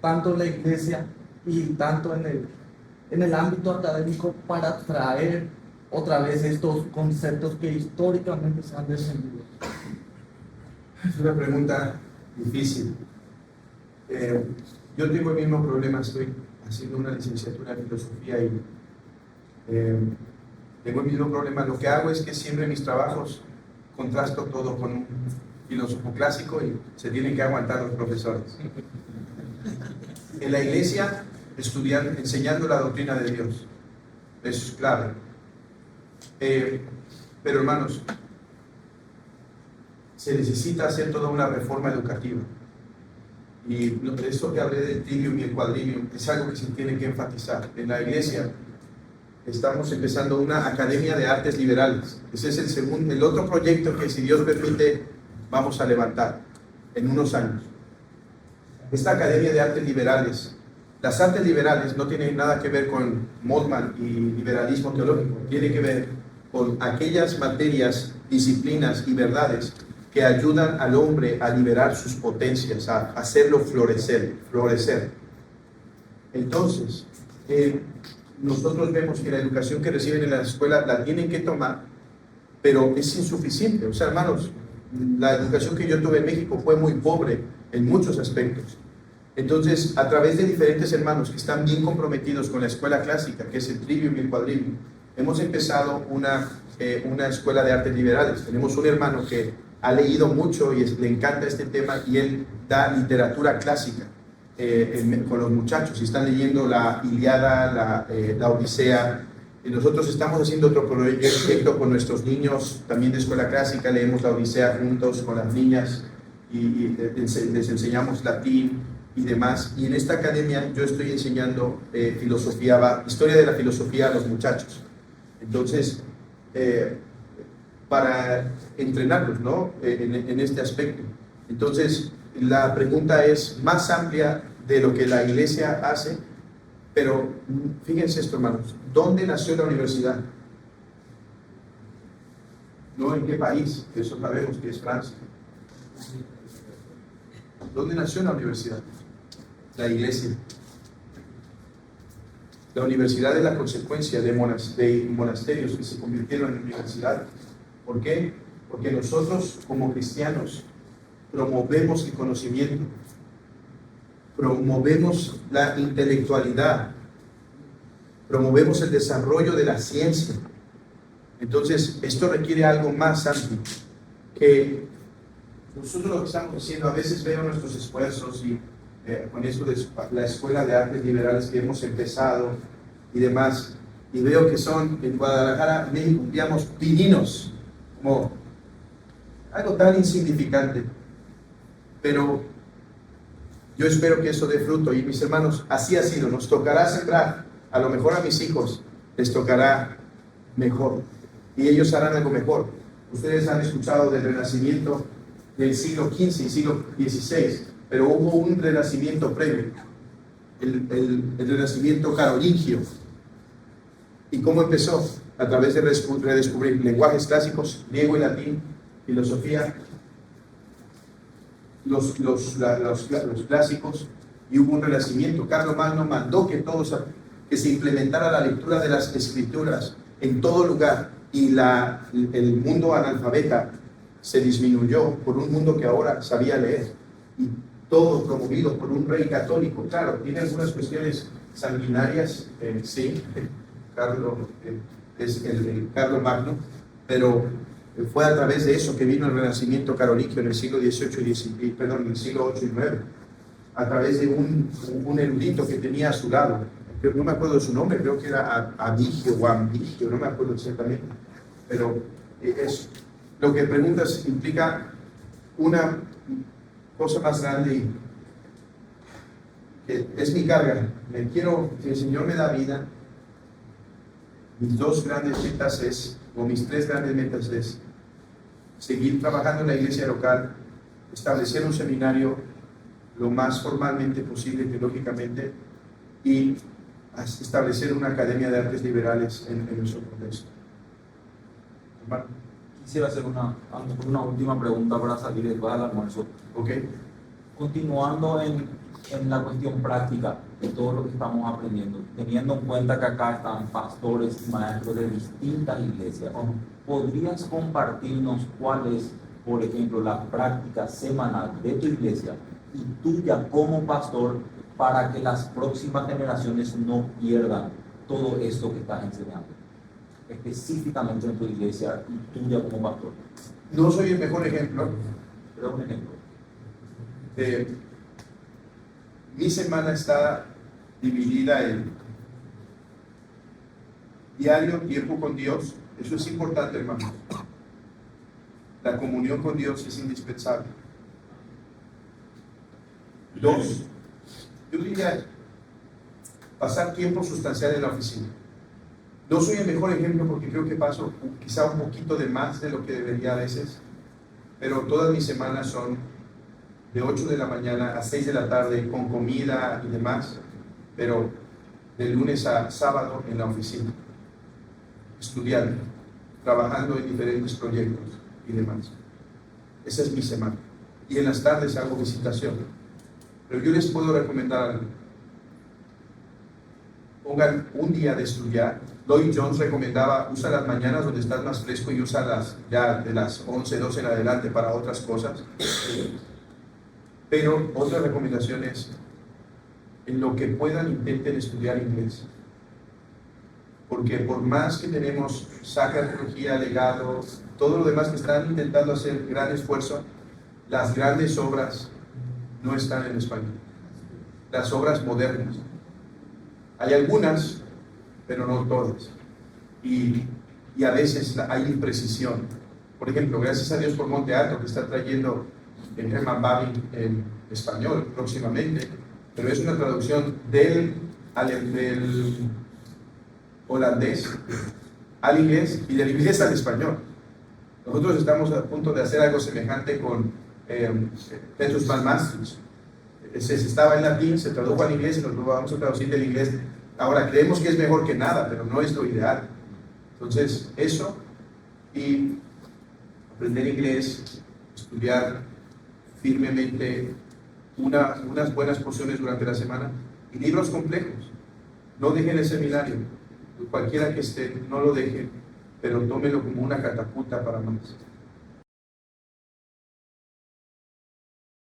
tanto en la iglesia y tanto en el ámbito académico para traer otra vez estos conceptos que históricamente se han descendido? Es una pregunta difícil. Yo tengo el mismo problema, estoy haciendo una licenciatura en filosofía y tengo el mismo problema. Lo que hago es que siempre en mis trabajos contrasto todo con un filósofo clásico y se tienen que aguantar los profesores. En la iglesia, enseñando la doctrina de Dios. Eso es clave. Pero hermanos, se necesita hacer toda una reforma educativa. Y esto que hablé del trivium y el quadrivium es algo que se tiene que enfatizar. En la iglesia estamos empezando una academia de artes liberales. Ese es el otro proyecto que, si Dios permite, vamos a levantar en unos años. Esta academia de artes liberales, las artes liberales no tienen nada que ver con Moltmann y liberalismo teológico, tiene que ver con aquellas materias, disciplinas y verdades que ayudan al hombre a liberar sus potencias, a hacerlo florecer. Entonces, nosotros vemos que la educación que reciben en la escuela la tienen que tomar, pero es insuficiente. O sea, hermanos, la educación que yo tuve en México fue muy pobre en muchos aspectos. Entonces, a través de diferentes hermanos que están bien comprometidos con la escuela clásica, que es el trivium y el quadrivium, hemos empezado una escuela de artes liberales. Tenemos un hermano que ha leído mucho y le encanta este tema y él da literatura clásica con los muchachos. Y están leyendo la Ilíada, la Odisea. Y nosotros estamos haciendo otro proyecto con nuestros niños, también de escuela clásica. Leemos la Odisea juntos con las niñas y les enseñamos latín y demás. Y en esta academia yo estoy enseñando historia de la filosofía a los muchachos. Entonces, para entrenarlos, ¿no? en este aspecto. Entonces, la pregunta es más amplia de lo que la iglesia hace, pero fíjense esto, hermanos, ¿dónde nació la universidad? No en qué país, eso sabemos que es Francia. ¿Dónde nació la universidad? La iglesia. La universidad es la consecuencia de monasterios que se convirtieron en universidad. ¿Por qué? Porque nosotros como cristianos promovemos el conocimiento, promovemos la intelectualidad, promovemos el desarrollo de la ciencia. Entonces, esto requiere algo más amplio, que nosotros lo que estamos haciendo, a veces veo nuestros esfuerzos y con eso de la Escuela de Artes Liberales que hemos empezado y demás, y veo que son en Guadalajara, México, digamos, pininos, como algo tan insignificante, pero yo espero que eso dé fruto. Y mis hermanos, así ha sido, nos tocará sembrar, a lo mejor a mis hijos les tocará mejor y ellos harán algo mejor. Ustedes han escuchado del renacimiento del siglo XV y siglo XVI, pero hubo un renacimiento previo, el renacimiento carolingio. ¿Y cómo empezó? A través de redescubrir lenguajes clásicos, griego y latín, filosofía, los clásicos, y hubo un renacimiento. Carlomagno mandó que se implementara la lectura de las escrituras en todo lugar, y el mundo analfabeta se disminuyó por un mundo que ahora sabía leer, y todo promovido por un rey católico. Claro, tiene algunas cuestiones sanguinarias, sí, es el Carlomagno, pero fue a través de eso que vino el renacimiento carolingio en el siglo XVIII en el siglo VIII y IX, a través de un erudito que tenía a su lado, no me acuerdo de su nombre, creo que era Abigio o Ambigio, no me acuerdo exactamente, pero lo que preguntas implica una cosa más grande es mi carga. Si el Señor me da vida, mis dos grandes metas mis tres grandes metas es seguir trabajando en la iglesia local, establecer un seminario lo más formalmente posible, teológicamente, y establecer una academia de artes liberales en nuestro contexto. Hermano. Quisiera hacer una última pregunta para salir después al almuerzo. Ok. Continuando en la cuestión práctica de todo lo que estamos aprendiendo, teniendo en cuenta que acá están pastores y maestros de distintas iglesias, ¿podrías compartirnos cuál es, por ejemplo, la práctica semanal de tu iglesia y tuya como pastor para que las próximas generaciones no pierdan todo esto que estás enseñando, específicamente en tu iglesia y tuya como pastor? No soy el mejor ejemplo, Pero un ejemplo. Mi semana está dividida en diario, tiempo con Dios. Eso es importante, hermano. La comunión con Dios es indispensable. 2, yo diría pasar tiempo sustancial en la oficina. No soy el mejor ejemplo porque creo que paso quizá un poquito de más de lo que debería a veces, pero todas mis semanas son de 8 de la mañana a 6 de la tarde con comida y demás, pero de lunes a sábado en la oficina, estudiando, trabajando en diferentes proyectos y demás. Esa es mi semana. Y en las tardes hago visitación. Pero yo les puedo recomendar algo. Pongan un día de estudiar. Lloyd Jones recomendaba, usa las mañanas donde estás más fresco y usa ya de las 11, 12 en adelante para otras cosas. Pero otra recomendación es, en lo que puedan intenten estudiar inglés. Porque por más que tenemos sacra teología, legado, todo lo demás que están intentando hacer gran esfuerzo, las grandes obras no están en español. Las obras modernas. Hay algunas, pero no todas. Y a veces hay imprecisión. Por ejemplo, gracias a Dios por Monte Alto, que está trayendo en Herman Babbing en español próximamente, pero es una traducción del holandés al inglés y del inglés al español. Nosotros estamos a punto de hacer algo semejante con Petrus Malmastris. Estaba en latín, se tradujo al inglés y nos lo vamos a traducir del inglés. Ahora creemos que es mejor que nada, pero no es lo ideal. Entonces, eso y aprender inglés, estudiar firmemente unas buenas porciones durante la semana y libros complejos. No dejen el seminario, cualquiera que esté, no lo dejen, pero tómenlo como una catapulta para más.